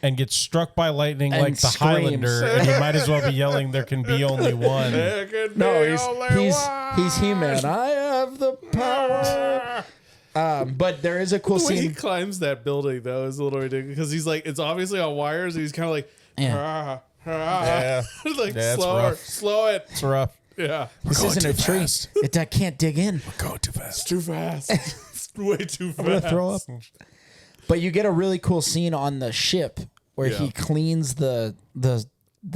and gets struck by lightning And like the screams. Highlander. And you might as well be yelling, "There can be only one." There could No, be only one. he's He-Man. I have the power. But there is a cool The way he scene. climbs that building though is a little ridiculous because he's like it's obviously on wires and he's kind of like Yeah. Yeah. like Yeah, it's slower, rough. slow it. It's rough. Yeah, This isn't a tree. I can't dig in. Going too fast. too fast. It's way too fast. I'm gonna throw up. But you get a really cool scene on the ship where Yeah. he cleans the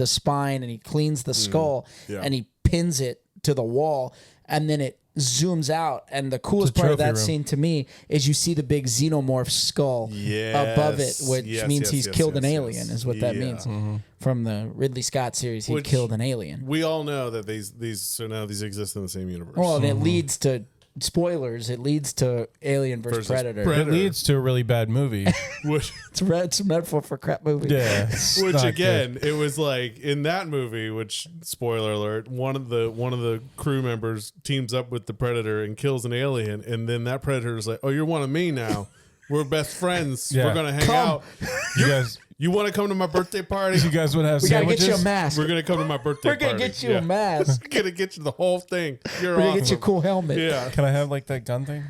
spine and he cleans the skull Yeah. and he pins it to the wall, and then it zooms out. And the coolest part of trophy that room. scene to me is you see the big xenomorph skull above it, which means he's killed an alien, is what that means. From the Ridley Scott series, he Which- killed an alien. We all know that these exist in the same universe. Well, and it leads to spoilers. It leads to Alien versus Predator. It leads to a really bad movie. which It's a metaphor for crap movie. Yeah. it's which not again, it was like in that movie, which spoiler alert, one of the crew members teams up with the Predator and kills an alien, and then that Predator is like, "Oh, you're one of me now. We're best friends. Yeah. We're gonna hang Come. out. good. You guys, You want to come to my birthday party? you guys would have We gotta sandwiches. get you a mask. We're gonna come to my birthday We're party. gonna get you a mask. We're gonna get you the whole thing. You're We're gonna awesome. get you a cool helmet. Yeah. Can I have like that gun thing?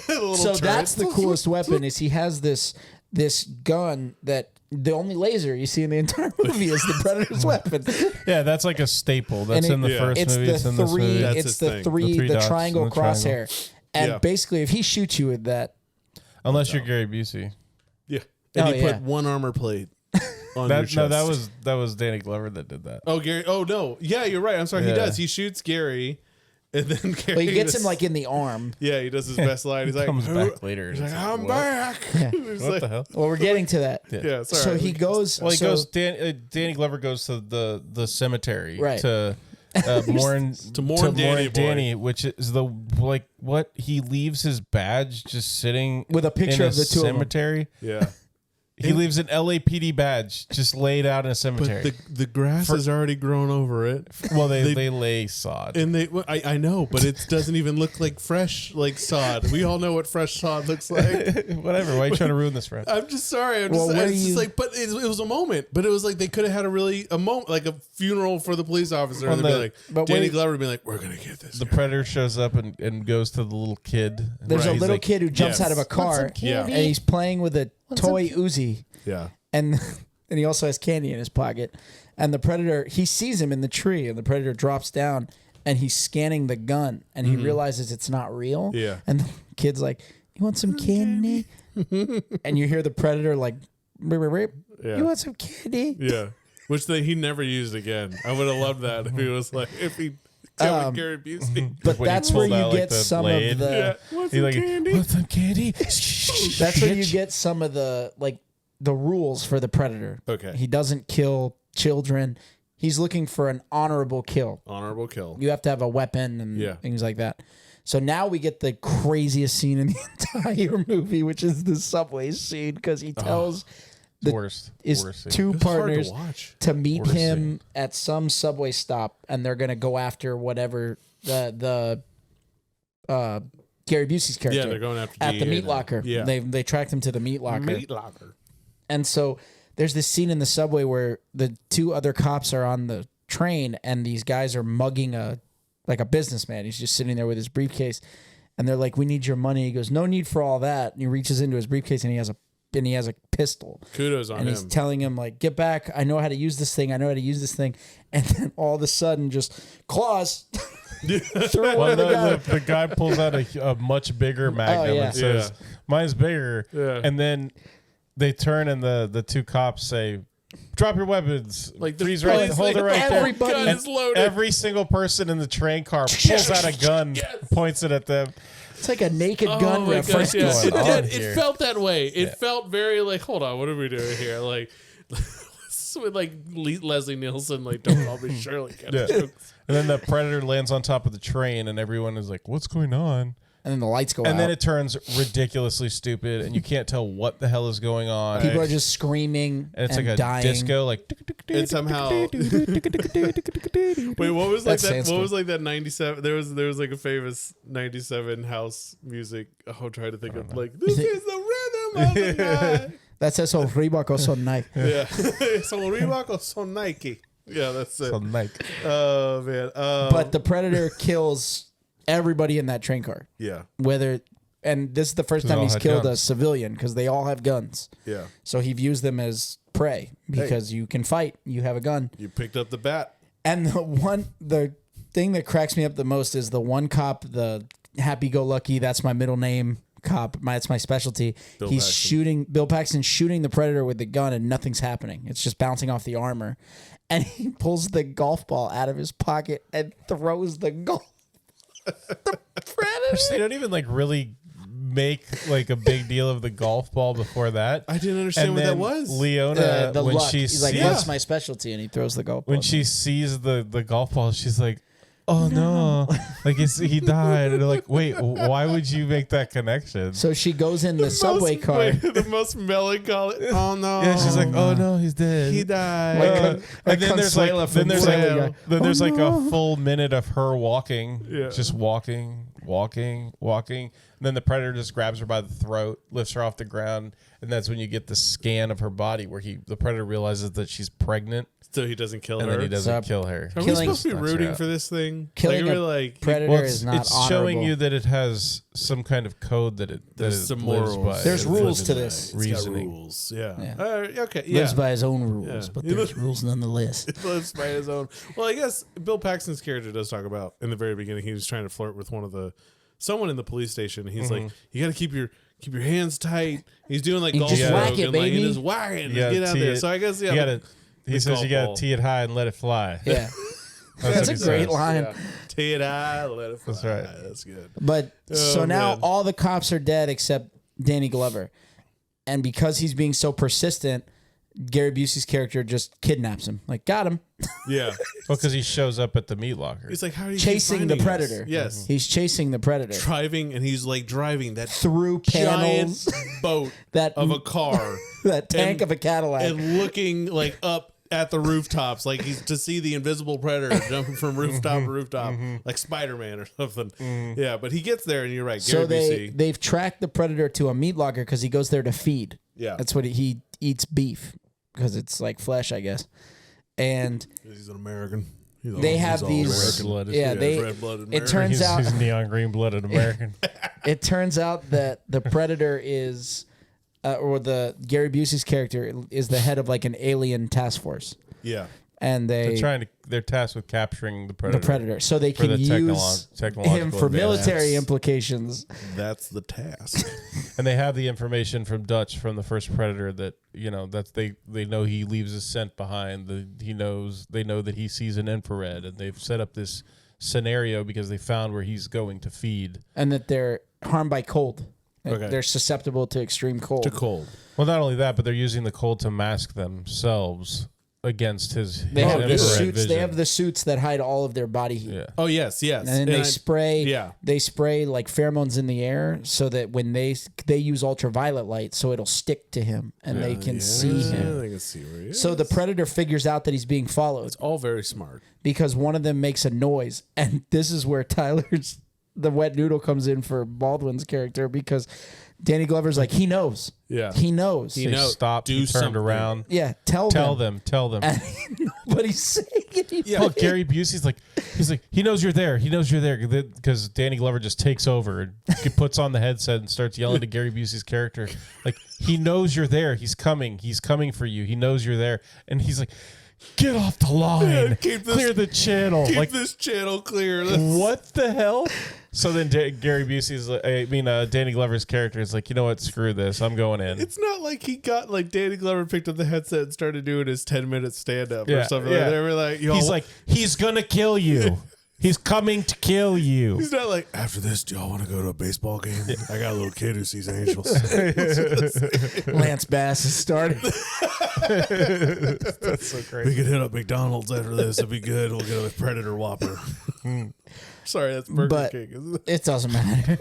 Little So turret. that's the coolest weapon. Is he has this gun that the only laser you see in the entire movie is the Predator's weapon. Yeah, that's like a staple. That's And in the Yeah. first It's movie. the It's in this three. movie. That's It's his the thing. three. The The dots triangle and the triangle. crosshair. And Yeah. basically, if he shoots you with that, Unless you're Gary Busey. Yeah. And Oh, he yeah. put one armor plate on your chest. No, that was Danny Glover that did that. Oh, Gary. Oh, no. Yeah, you're right. I'm sorry. He Yeah. does. He shoots Gary, and then Gary. well, he gets does- him like in the arm. Yeah, he does his best line. He's like, Comes "Who-" back later. He's and like, it's I'm what? back. He's What like, the hell? Well, we're getting to that. Yeah, sorry. So he goes. Well, he so- goes. Danny Glover goes to the cemetery Right. to mourn To mourn Danny boy. Danny, which is the what he leaves his badge just sitting With a picture in of the two of them. cemetery. Yeah. He leaves an LAPD badge just laid out in a But cemetery. the grass has already grown over it. well, they they- lay sod. And I know, but it doesn't even look like fresh, like sod. We all know what fresh sod looks like. Whatever. Why are you trying to ruin this for him? I'm just sorry. I'm Well, just, what it's do just you- like, but it was a moment. But it was like they could have had a moment, like a funeral for the police officer, and they'd be like, but Danny wait- Glover would be like, "We're gonna get this." The guy." Predator shows up and goes to the little kid. and There's a he's little like, kid who jumps yes. out of a car, Yeah. and he's playing with a toy Uzi. Yeah. And he also has candy in his pocket. And the Predator, he sees him in the tree, and the Predator drops down, and he's scanning the gun, and he realizes it's not real. Yeah. And the kid's like, "You want some candy?" And you hear the Predator like, "Rip, rip, rip. Yeah. You want some candy?" Yeah. Which he never used again. I would have loved that if he was like, if he killed Gary Busey. But when he that's where pulled you out, like, get the some blade. of the. Yeah. Want He's some like, candy? want some candy? That's where you get some of the the rules for the Predator. Okay. He doesn't kill children. He's looking for an honorable kill. Honorable kill. You have to have a weapon and Yeah. things like that. So now we get the craziest scene in the entire movie, which is the subway scene, because he tells the Worst. his Worst scene. two It's hard partners to watch. to meet Worst him scene. at some subway stop, and they're gonna go after whatever the Gary Busey's character. Yeah, they're going after at the DA meat now. locker. Yeah. They tracked him to the meat locker. Meat locker. And so there's this scene in the subway where the two other cops are on the train, and these guys are mugging a businessman. He's just sitting there with his briefcase, and they're like, "We need your money." He goes, "No need for all that." And he reaches into his briefcase, and he has a pistol. Kudos on And him. he's telling him, like, "Get back. I know how to use this thing. I know how to use this thing." And then all of a sudden, just claws. Throw Well, one of the guy. the guy pulls out a much bigger magnum yeah. and says, "Mine's bigger." Yeah. And then they turn and the two cops say, "Drop your weapons." Like the Freeze right, police, hold it like, right there. everybody- gun And is loaded. every single person in the train car pulls out a gun, points it at them. It's like a naked Oh gun my ref. gosh, yeah. going It on did. here? It felt that way. It felt very like, hold on, what are we doing here? Like, with like Leslie Nielsen, like, don't call me Shirley. Kind of Yeah. jokes. And then the Predator lands on top of the train, and everyone is like, "What's going on?" And then the lights go out. And then it turns ridiculously stupid, and you can't tell what the hell is going on. People are just screaming and it's and like a dying. disco, like. And somehow, wait, what was like That's that? What Sandstorm. was like that '97? There was like a famous '97 house music. Oh, I'm trying to think of like this is the rhythm of the night. That's eso Reebok or so night. Yeah, so Reebok or so Nike. Yeah, that's it. So, like, Oh man, But the Predator kills everybody in that train car. yeah, And this is the first They time all he's had killed a guns. civilian because they all have guns. yeah. So he views them as prey because you can fight, you have a gun. You picked up the bat. And the thing that cracks me up the most is the one cop, the happy-go-lucky, that's my middle name cop. It's my specialty. Bill He's Paxton. shooting Bill Paxton shooting the predator with the gun, and nothing's happening. It's just bouncing off the armor, and he pulls the golf ball out of his pocket and throws the golf. The predator. They don't even like really make like a big deal of the golf ball before that. I didn't understand And what that then was. Leona, The when luck. she He's like, sees, what's my specialty? And he throws the golf ball. when she sees the golf ball, she's like, oh no, like he died. And they're like, wait, why would you make that connection? So she goes in the subway car. The most melancholy. Oh no. Yeah, she's like, oh no, he's dead. he died. Like and then there's like, Consuela from a Fuego. full minute of her walking, Yeah. just walking. And then the predator just grabs her by the throat, lifts her off the ground, and that's when you get the scan of her body where the predator realizes that she's pregnant, So he doesn't kill and her. then he doesn't So- kill her. Are we Killing- supposed to be Knocks her rooting out. for this thing? Killing like, a we're like predator Well, is not it's honorable. showing you that it has some kind of code that it There's some lives morals. by. There's It rules lives to by this. It's got reasoning. rules. Yeah. Yeah. Okay. Yeah. Lives by his own rules, Yeah. but He there's rules nonetheless. Lives by his own. Well, I guess Bill Paxton's character does talk about in the very beginning. He was trying to flirt with someone in the police station. He's like, you got to keep your hands tight. He's doing like You golf just stroke whack it, and like baby. he just whack it. You gotta Get out tee there. it. So I guess You gotta. He the says golf you gotta ball. tee it high and let it fly. Yeah. That's That's what a he great says. line. Yeah. Tee it high, let it fly. That's right. That's good. But so Oh, now man. all the cops are dead except Danny Glover. And because he's being so persistent, Gary Busey's character just kidnaps him. Like, got him. Yeah. Well, because he shows up at the meat locker. He's like, how are you Chasing the finding us? predator. Yes. He's chasing the predator Driving, and he's like driving that through giant panels, boat that of a car that tank and- of a Cadillac. and looking like up at the rooftops, like he's to see the invisible predator jumping from rooftop to rooftop, like Spider-Man or something. Yeah, but he gets there, and you're right, Gary So Busey. they've tracked the predator to a meat locker because he goes there to feed. Yeah. That's what he eats beef because it's like flesh, I guess. And He's an American. they have these. red-blooded. Yeah, Yeah, they. red-blooded It American. turns out. He's neon green blooded American. It turns out that the predator is, or the Gary Busey's character is the head of like an alien task force, Yeah. and They're tasked with capturing the predator. the predator, so they For can the use technological him for advance. military implications. That's the task. And they have the information from Dutch from the first predator that that's they know he leaves a scent behind. They know that he sees an infrared, and they've set up this scenario because they found where he's going to feed. And that they're harmed by cold. Okay. They're susceptible to extreme cold. To cold. Well, not only that, but they're using the cold to mask themselves against his They have the infrared suits. vision. They have the suits that hide all of their body heat. Yeah. Oh yes, yes. And then they spray. yeah. They spray like pheromones in the air so that when they use ultraviolet light, so it'll stick to him and they can see him. They can see where he is. So the predator figures out that he's being followed It's all very smart. because one of them makes a noise, and this is where Tyler's the wet noodle comes in for Baldwin's character because Danny Glover's like he knows. Yeah. He knows. He They knows. stopped. Do He turned something. around. Yeah, tell them. Tell them. And nobody's saying it. Yeah. Well, Gary Busey's like, he knows you're there. He knows you're there because Danny Glover just takes over and he puts on the headset and starts yelling to Gary Busey's character, like he knows you're there. He's coming for you. He knows you're there, and he's like, get off the line, Yeah, keep this- clear the channel. Keep Like this channel clear. what the hell? So then Gary Busey's, Danny Glover's character is like, you know what? Screw this. I'm going in. It's not like he got like Danny Glover picked up the headset and started doing his 10-minute stand up or Yeah, something. yeah. Like they were like, yo, He's like, he's gonna kill you. He's coming to kill you. he's not like, after this, do y'all want to go to a baseball game? I got a little kid who sees angels. Lance Bass is starting. That's so We crazy. could hit up McDonald's after this. It'd be good. We'll get a Predator Whopper. Sorry, that's Burger But King, isn't it? it doesn't matter.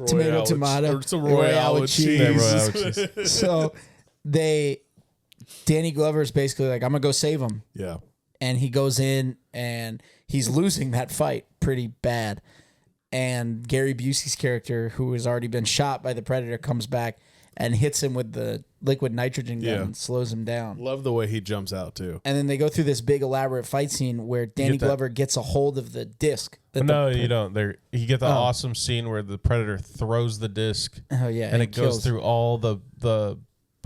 Tomato, Royale tomato. Or some Royale Royale with with cheese. cheese. Yeah, Royale with cheese. So Danny Glover's basically like, I'm gonna go save him. Yeah. And he goes in and he's losing that fight pretty bad. And Gary Busey's character, who has already been shot by the predator, comes back and hits him with the liquid nitrogen gun Yeah. and slows him down. Love the way he jumps out, too. And then they go through this big elaborate fight scene where Danny get that- Glover gets a hold of the disc. that No, the- you don't. You get the awesome scene where the predator throws the disc, Oh yeah, and it goes kills. through all the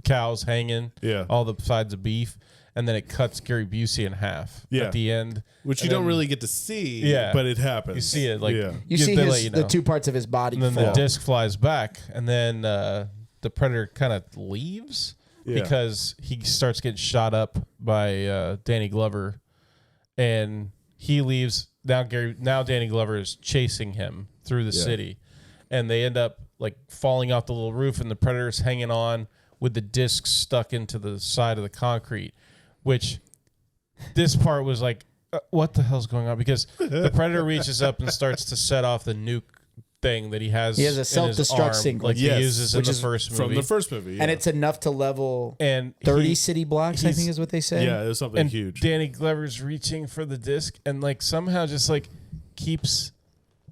cows hanging, Yeah. all the sides of beef, and then it cuts Gary Busey in half at the end, which you don't really get to see. Yeah, but it happens. You see it like you see the two parts of his body. And then fall. the disc flies back, and then the Predator kind of leaves because he starts getting shot up by Danny Glover, and he leaves. Now Danny Glover is chasing him through the city, and they end up like falling off the little roof, and the Predator's hanging on with the disc stuck into the side of the concrete, which this part was like, what the hell's going on? Because the Predator reaches up and starts to set off the nuke thing that he has. He has a self-destruct sequence, like he uses in the first movie. From the first movie, and it's enough to level and 30 city blocks. I think is what they say. Yeah, it was something huge. Danny Glover's reaching for the disc and like somehow just like keeps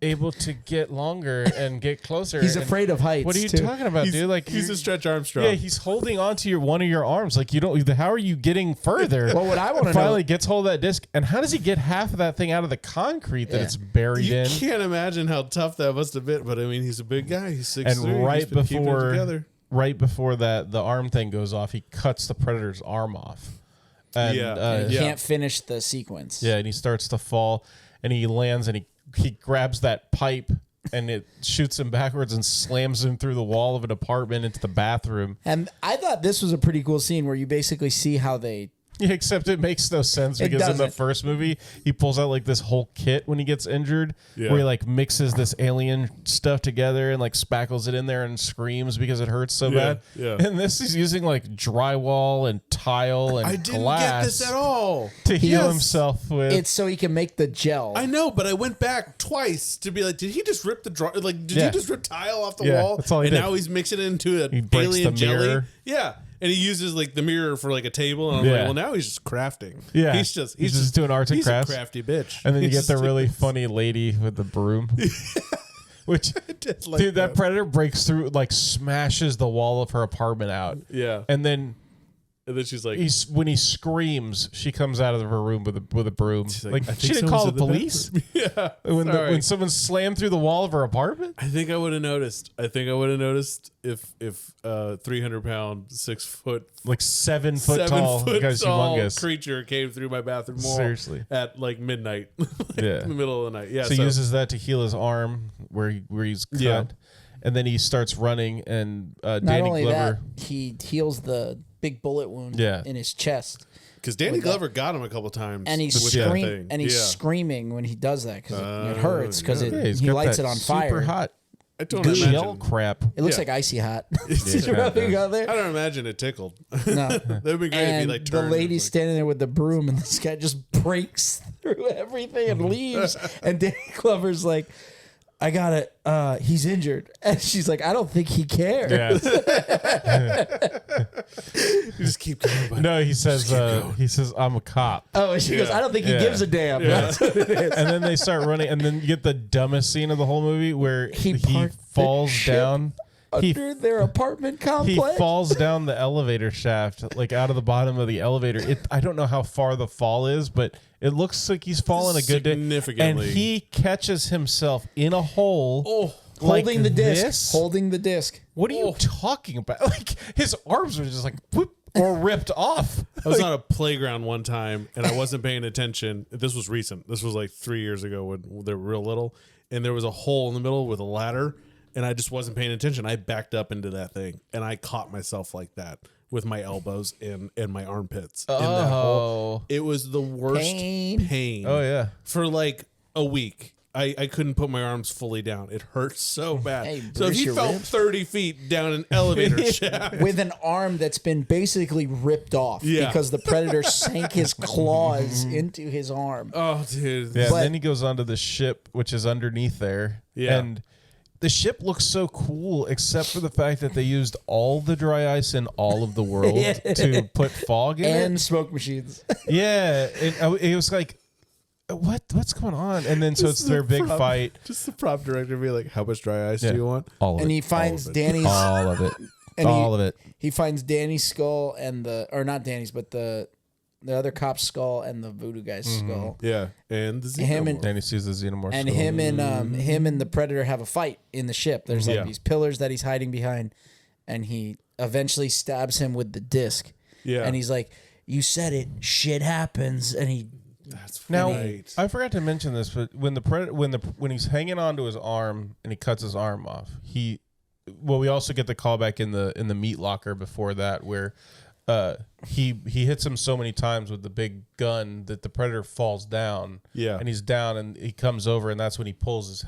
able to get longer and get closer. He's afraid of heights. What are you talking about, dude? Like he's a Stretch Armstrong. Yeah, he's holding onto one of your arms. Like you don't. How are you getting further? Well, what I want to know finally gets hold of that disc, and how does he get half of that thing out of the concrete that it's buried you in? You can't imagine how tough that must have been. But I mean, he's a big guy. He's 6'3". And right before that, the arm thing goes off. He cuts the Predator's arm off. And, he can't finish the sequence. Yeah, and he starts to fall, and he lands, and he grabs that pipe. And it shoots him backwards and slams him through the wall of an apartment into the bathroom. And I thought this was a pretty cool scene where you basically see how they... Yeah, except it makes no sense because in the first movie, he pulls out like this whole kit when he gets injured where he like mixes this alien stuff together and like spackles it in there and screams because it hurts so bad. Yeah. And this is using like drywall and tile and I didn't glass get this at all. to heal himself with. It's so he can make the gel. I know, but I went back twice to be like, did he just rip did he just rip tile off the wall? That's all he and did. Now he's mixing it into an breaks alien the jelly. mirror. Yeah. And he uses like the mirror for like a table, and I'm like, well, now he's just crafting. Yeah, he's just doing arts and crafts. He's a crafty bitch. And then you get the really funny lady with the broom. Which, dude, that Predator breaks through, like smashes the wall of her apartment out. Yeah. And then she's like, when he screams, she comes out of her room with a broom. Like I think she didn't call the police. Yeah. When someone slammed through the wall of her apartment. I think I would have noticed. I think I would have noticed if 300-pound, 6 foot, like 7 foot tall, guy's humongous creature came through my bathroom wall. Seriously. At like midnight, in the middle of the night. Yeah. So he uses that to heal his arm where he's cut. Yeah. And then he starts running, and Not Danny only Glover. that, he heals the big bullet wound in his chest. Because Danny Glover got him a couple times, and he's screaming when he does that because it hurts because he lights it on fire. Super hot. I don't gel crap. It looks like icy hot. Just rubbing on there. I don't imagine it tickled. No, that would be great if he like the turned. lady's standing there with the broom, and this guy just breaks through everything and leaves. And Danny Glover's like, I got it. He's injured. And she's like, I don't think he cares. You just keep going. Buddy. No, he says, I'm a cop. Oh, and she goes, I don't think he gives a damn. That's what it is. And then they start running, and then you get the dumbest scene of the whole movie where he falls down. Under their apartment complex. He falls down the elevator shaft, like out of the bottom of the elevator. I don't know how far the fall is, but it looks like he's fallen a good day. Significantly. And he catches himself in a hole. Holding the disc. This? Holding the disc. What are you talking about? Like his arms are just like whoop, or ripped off. I was on a playground one time and I wasn't paying attention. This was recent. This was like 3 years ago when they were real little. And there was a hole in the middle with a ladder. And I just wasn't paying attention. I backed up into that thing, and I caught myself like that with my elbows and my armpits in that hole. It was the worst pain. Oh yeah, for like a week. I couldn't put my arms fully down. It hurt so bad. Hey, so if you fell 30 feet down an elevator shaft with an arm that's been basically ripped off because the Predator sank his claws into his arm. Oh, dude. Yeah, and then he goes onto the ship, which is underneath there. Yeah. And the ship looks so cool, except for the fact that they used all the dry ice in all of the world to put fog in and it. smoke machines. Yeah, it was like, what's going on? And then so it's their big fight. Just the prop director be like, how much dry ice do you want? All of and it. he finds Danny's all of it. All of it. He finds Danny's skull and not Danny's, but the other cop's skull and the voodoo guy's skull. Yeah, and the xenomorph. Danny sees the xenomorph. And skull. him and the Predator have a fight in the ship. There's like these pillars that he's hiding behind, and he eventually stabs him with the disc. Yeah, and he's like, you said it, shit happens, and he. That's Now, right. I forgot to mention this, but when he's hanging onto his arm and he cuts his arm off, we also get the callback in the meat locker before that where he hits him so many times with the big gun that the predator falls down. Yeah. And he's down and he comes over and that's when he pulls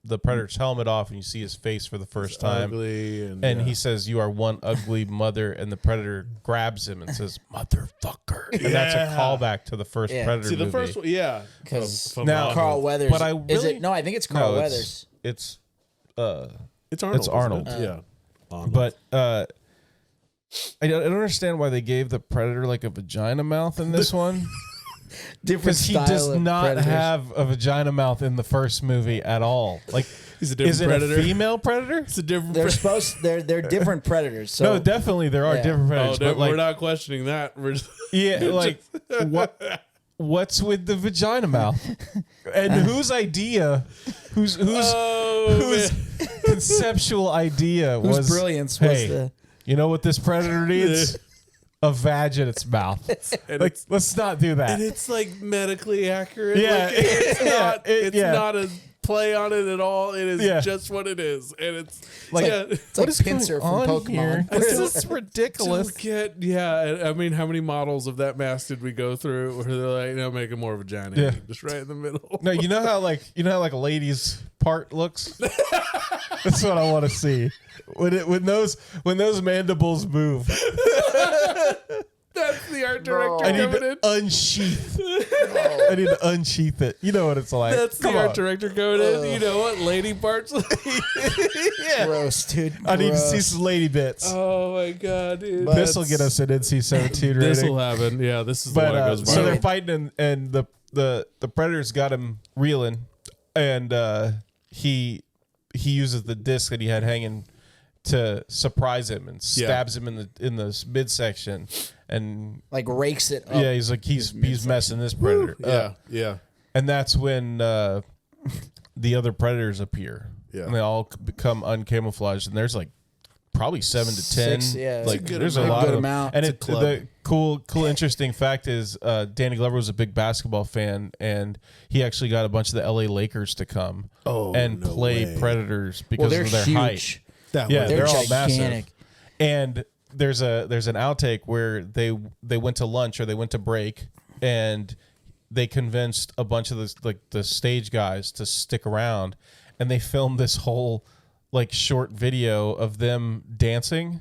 the predator's helmet off and you see his face for the first time. Ugly and he says, "You are one ugly mother," and the predator grabs him and says, "Motherfucker." And that's a callback to the first Predator See, the movie. first one, yeah. Because Now- Carl Weathers. But I is really- it? No, I think it's Carl No, Weathers. It's Arnold. It's Arnold. isn't it? Yeah. Arnold. but I don't understand why they gave the predator like a vagina mouth in this one. Different Because he style does of not predators. have a vagina mouth in the first movie at all. Like, He's a different is it predator. a female predator? It's a different They're predator. supposed. They're different predators. So No, definitely there are Yeah. different Oh, predators. but like, we're not questioning that. We're just, yeah, like what's with the vagina mouth? And whose idea? Whose man. conceptual idea whose was brilliance was hey, the. you know what this predator needs? A vag in its mouth. Like, let's not do that. And it's like medically accurate. Yeah. Like, it's Yeah, not. It's yeah. not a play on it at all. It is Yeah. just what it is, and it's Like, yeah. It's like Pincer from Pokemon. This is ridiculous. Don't get I mean, how many models of that mask did we go through where they're like, no, make it more vagina, Yeah. just right in the middle. No, you know how a lady's part looks? That's what I want to see. When those mandibles move. That's the art director I need coming to in. unsheath. I need to unsheath it. You know what it's like. That's the Come art on. director coming in. You know what? Lady parts. Yeah. Gross, dude. I need to see Gross. some lady bits. Oh my god, dude. This will get us an NC-17 rating. This will happen. Yeah, this is the one that But goes so viral. they're fighting, and the predator's got him reeling, and he uses the disc that he had hanging to surprise him and stabs him in the midsection, and Like rakes it up. yeah, he's like he's messing this predator up. Yeah. And that's when the other predators appear. Yeah. And they all become uncamouflaged, and there's like probably 7 to 10. Six, yeah. Like It's a good there's a amount. lot Good of them. amount. And It's a club. the cool interesting fact is Danny Glover was a big basketball fan, and he actually got a bunch of the LA Lakers to come and no play way. Predators Well, because they're of their huge. height. That Yeah, way. they're all massive. gigantic. And there's an outtake where they went to lunch or they went to break, and they convinced a bunch of the stage guys to stick around, and they filmed this whole like short video of them dancing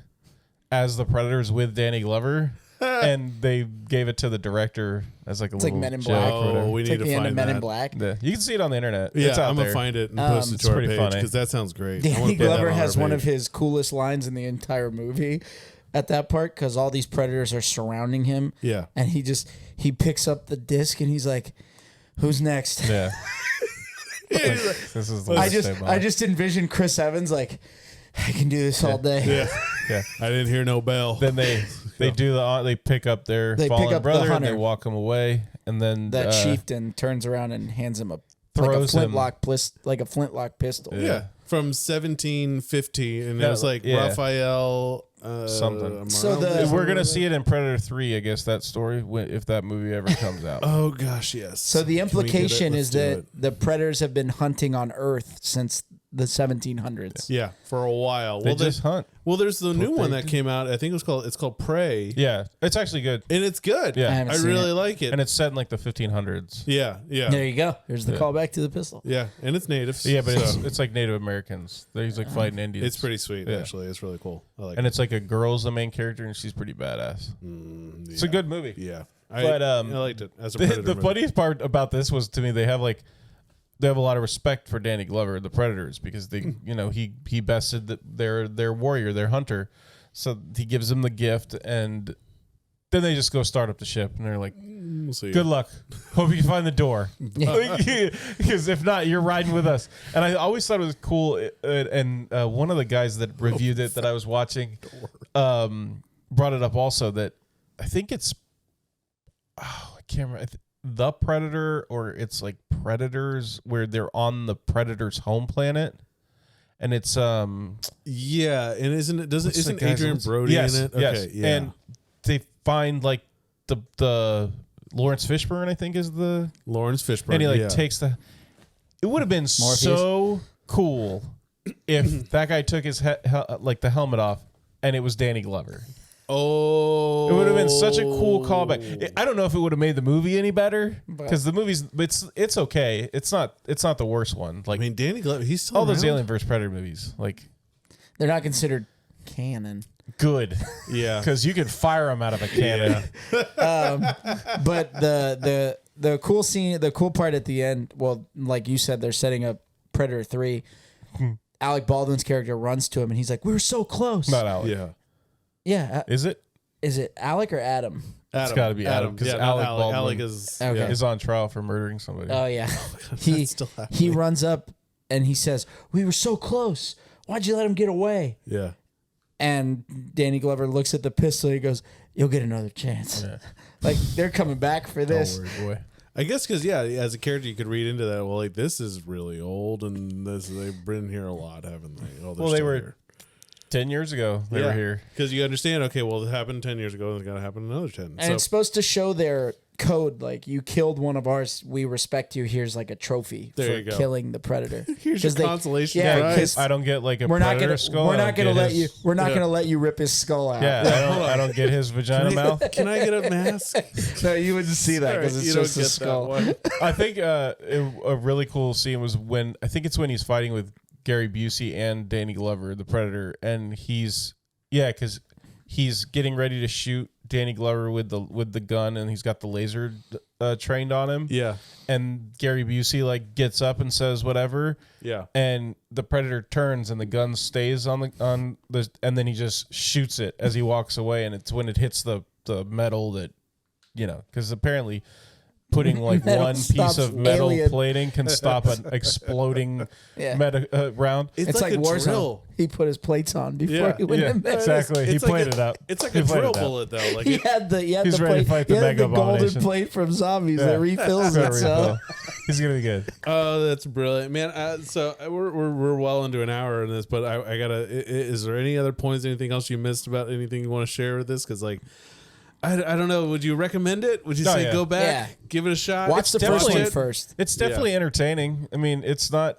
as the Predators with Danny Glover. And they gave it to the director as like a like little Men in joke Black. or Oh, whatever. we It's need like to the end of find Men that. in Black. Yeah, you can see it on the internet. Yeah, It's out I'm there. gonna find it and post it to our pretty page funny. because that sounds great. I wanna Danny put that Glover on has our one of page. his coolest lines in the entire movie at that part because all these predators are surrounding him. Yeah. And he picks up the disc and he's like, "Who's next?" Yeah. This is the I worst day, Bob. just envision Chris Evans like, "I can do this all day." Yeah. Yeah. I didn't hear no bell. Then they pick up their They pick fallen up the brother and they hunter. walk him away, and then That chieftain turns around and hands him like a Throws him. flintlock pistol. Yeah. From 1750, and Yeah, it was like yeah. Raphael Something. So We're gonna see it in Predator 3, I guess, that story if that movie ever comes out. Oh gosh, yes. So the Can we get it? implication Let's is do that it. the predators have been hunting on Earth since the 1700s. Yeah, for a while. They just hunt. Well, there's the new what one they that do. came out. I think it's called Prey, Yeah, it's actually good, and it's good. Yeah. I haven't I seen really it. like it. and it's set in like the 1500s. Yeah, yeah, There you go. There's the Yeah. callback to the pistol. yeah, and it's natives. Yeah, but so it's like Native Americans. He's like fighting Indians. it's pretty sweet. Yeah. Actually, it's really cool. I like and it. it's like a girl's the main character, and she's pretty badass. It's a good movie. Yeah, But, I liked it as a The, Predator the movie. funniest part about this was to me they have a lot of respect for Danny Glover, the Predators, because they he bested their warrior, their hunter, so he gives them the gift, and then they just go start up the ship, and they're like, We'll see. "Good luck. Hope you can find the door, because if not, you're riding with us." And I always thought it was cool, and one of the guys that reviewed it that I was watching brought it up also that I think it's I can't remember. The Predator, or it's like Predators, where they're on the Predator's home planet, and it's Yeah, and isn't what's the isn't guy's Adrian name? Brody Yes, in it? yes. Okay, yeah. And they find like the Lawrence Fishburne, I think, is the Lawrence Fishburne. and he takes the. It would have been so cool if that guy took his the helmet off and it was Danny Glover. Oh, It would have been such a cool callback. I don't know if it would have made the movie any better because the movie's it's okay. It's not the worst one. Like I mean, Danny Glover, he's still all those around? Alien vs Predator movies, like They're not considered canon. good. Yeah, Because you can fire them out of a cannon. But the cool scene, the cool part at the end, well, like you said, they're setting up Predator 3. Alec Baldwin's character runs to him and he's like, "We're so close." Not Alec. yeah. Yeah. Is it? Is it Alec or Adam? It's got to be Adam because Yeah, Alec not Baldwin Alec is Okay. is on trial for murdering somebody. Oh yeah. That's he still happening. he runs up and he says, "We were so close. Why'd you let him get away?" Yeah. And Danny Glover looks at the pistol. He goes, "You'll get another chance." Yeah. Like they're coming back for this. Don't worry, boy. I guess because as a character you could read into that. Well, like this is really old, and they've been here a lot, haven't they? Oh, Well, they were 10 years ago. They were here. because you understand. Okay, well, it happened 10 years ago, and it's got to happen another 10. And it's supposed to show their code. Like, you killed one of ours. We respect you. Here's like a trophy There for you go. killing the predator. Here's your 'Cause they- consolation yeah, prize. 'cause I don't get like a we're not predator gonna skull. we're I not don't gonna get let his- you we're not gonna let you rip his skull out. Yeah, I don't get his vagina mouth. Can I get a mask? No, you wouldn't see that because it's You don't just a get that skull. one. I think a really cool scene was when when he's fighting with Gary Busey and Danny Glover, the Predator, and because he's getting ready to shoot Danny Glover with the gun, and he's got the laser trained on him. Yeah, And Gary Busey like gets up and says whatever, yeah. and the Predator turns and the gun stays on the and then he just shoots it as he walks away, and it's when it hits the metal that because apparently putting like Metal one piece stops of metal alien. plating can stop an exploding Yeah. round. It's like a Warzone. drill. He put his plates on before Yeah. he went in there. Exactly. He It's like played a- it up. It's like He a played drill it up. bullet, though. Like He had the He's plate. ready to fight the he had Mega the golden Abomination. plate from zombies Yeah. that refills Very itself. cool. He's gonna be good. Oh, that's brilliant, man. So we're well into an hour in this, but I gotta. Is there any other points? Anything else you missed about anything you want to share with this? Because like, I don't know. Would you recommend it? Would you say yeah. go back, Yeah. give it a shot? Watch the first definitely- one first. It's definitely entertaining. I mean, it's not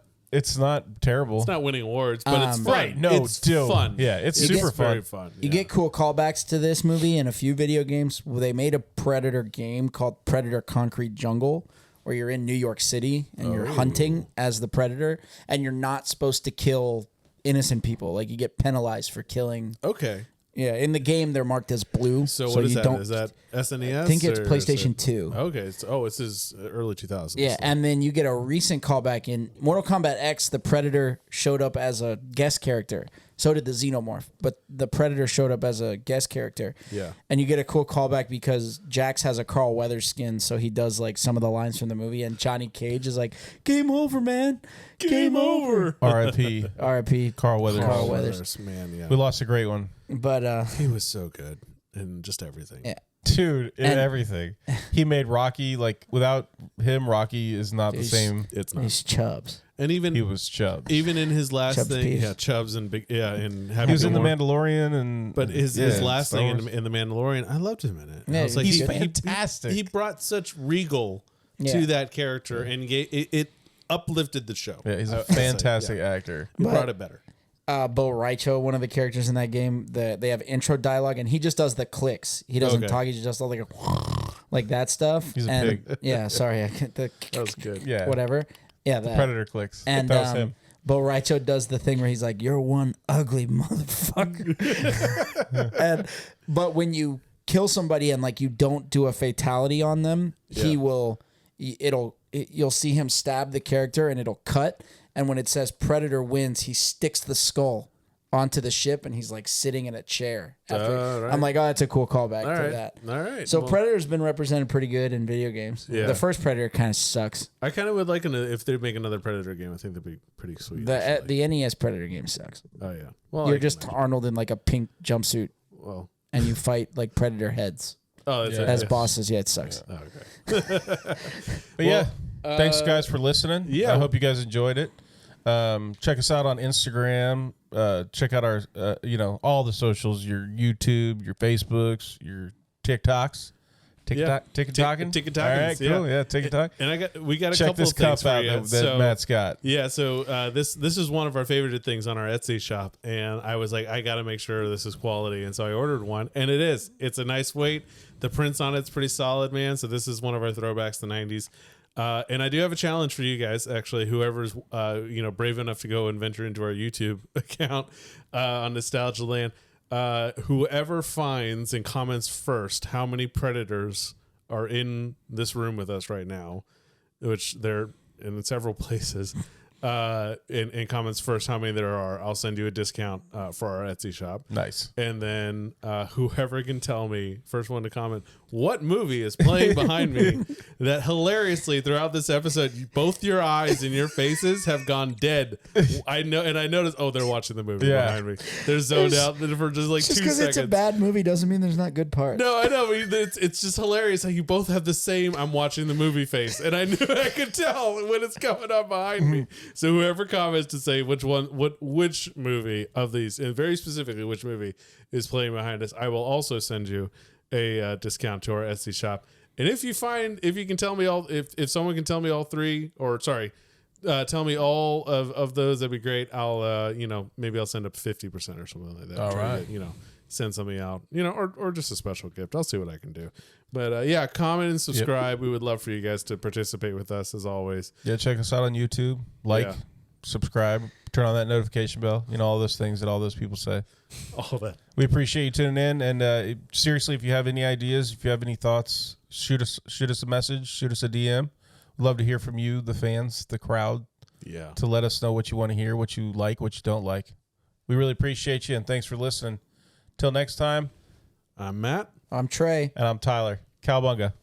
terrible. It's not winning awards, but it's fun. Right, no, it's dude. fun. Yeah, it's It's super very fun. fun. You get cool callbacks to this movie in a few video games. Well, they made a Predator game called Predator Concrete Jungle, where you're in New York City and you're hunting as the Predator, and you're not supposed to kill innocent people. Like, you get penalized for killing. Okay. Yeah, in the game they're marked as blue. So what is you that? don't- Is that SNES? I think it's or is PlayStation it- 2. Okay. It's his early 2000s. Yeah, and then you get a recent callback in Mortal Kombat X. The Predator showed up as a guest character. So did the Xenomorph, but the Predator showed up as a guest character. Yeah. And you get a cool callback because Jax has a Carl Weathers skin, so he does like some of the lines from the movie, and Johnny Cage is like, "Game over, man. Game over." R.I.P. R.I.P. Carl Weathers. Carl Weathers. Man, yeah. We lost a great one. But He was so good in just everything. yeah. Dude, in And- everything. He made Rocky, like, without him, Rocky is not the He's- same. It's not. He's Chubbs. And He even was Chubbs. even in his last Chubbs thing, Peas. yeah, Chubbs and big, yeah, and He was in The Mandalorian. Mandalorian, and But his yeah, last Star thing Wars. in the Mandalorian, I loved him in it. Yeah, I was like, he's he fantastic. He brought such regal Yeah. to that character, and it uplifted the show. Yeah, he's I a would say, fantastic yeah. actor. He brought it better. Bo Raicho, one of the characters in that game, they have intro dialogue, and he just does the clicks. He doesn't Okay. talk. He just does all like that stuff. He's a and, pig. Yeah, sorry, That was good. Yeah. whatever. Yeah, that. Predator clicks. And that was him. Bo Raicho does the thing where he's like, "You're one ugly motherfucker." But when you kill somebody and like you don't do a fatality on them, you'll see him stab the character and it'll cut. And when it says Predator wins, he sticks the skull onto the ship and he's like sitting in a chair. Right. I'm like, oh, that's a cool callback All to right. that. All right. So Well, Predator's been represented pretty good in video games. Yeah. The first Predator kind of sucks. I kind of would like if they make another Predator game. I think that'd be pretty sweet. actually. The NES Predator game sucks. Oh yeah. Well, You're I can just imagine. Arnold in like a pink jumpsuit Well. and you fight like Predator heads Oh, that's Yeah. it. as bosses. Yeah, it sucks. Oh, okay. But yeah, thanks guys for listening. yeah. I hope you guys enjoyed it. Check us out on Instagram. Check out our, all the socials, your YouTube, your Facebooks, your TikToks. Tick-a-talking? Tick-a-talking, All right, cool. Yeah, tick-a-talk. And we got a Check couple this of things cup out for you. that Matt's got. Yeah, so this is one of our favorite things on our Etsy shop, and I was like, I got to make sure this is quality, and so I ordered one, and it is. It's a nice weight. The prints on it's pretty solid, man. So this is one of our throwbacks to the 90s. And I do have a challenge for you guys, actually. Whoever's brave enough to go and venture into our YouTube account on Nostalgia Land, whoever finds and comments first how many Predators are in this room with us right now, which they're in several places, in comments first how many there are, I'll send you a discount for our Etsy shop. Nice. And then whoever can tell me, first one to comment, what movie is playing behind me that hilariously throughout this episode, both your eyes and your faces have gone dead. I know, and I noticed, they're watching the movie behind me. They're zoned out for just like 2 seconds. Just because it's a bad movie doesn't mean there's not good parts. No, I know. It's just hilarious how you both have the same I'm watching the movie face. And I knew I could tell when it's coming up behind me. So whoever comments to say which movie of these, and very specifically which movie is playing behind us, I will also send you a discount to our Etsy shop. And if someone can tell me all three, or sorry, tell me all of those, that'd be great. I'll maybe I'll send up 50% or something like that. All right. To, send something out, or just a special gift. I'll see what I can do. But comment and subscribe. Yep. We would love for you guys to participate with us as always. Yeah, check us out on YouTube. Subscribe, turn on that notification bell. All those things that all those people say. All that. We appreciate you tuning in. And seriously, if you have any ideas, if you have any thoughts, shoot us a message, shoot us a DM. We'd love to hear from you, the fans, the crowd. Yeah. To let us know what you want to hear, what you like, what you don't like. We really appreciate you, and thanks for listening. Till next time, I'm Matt. I'm Trey. And I'm Tyler. Cowabunga.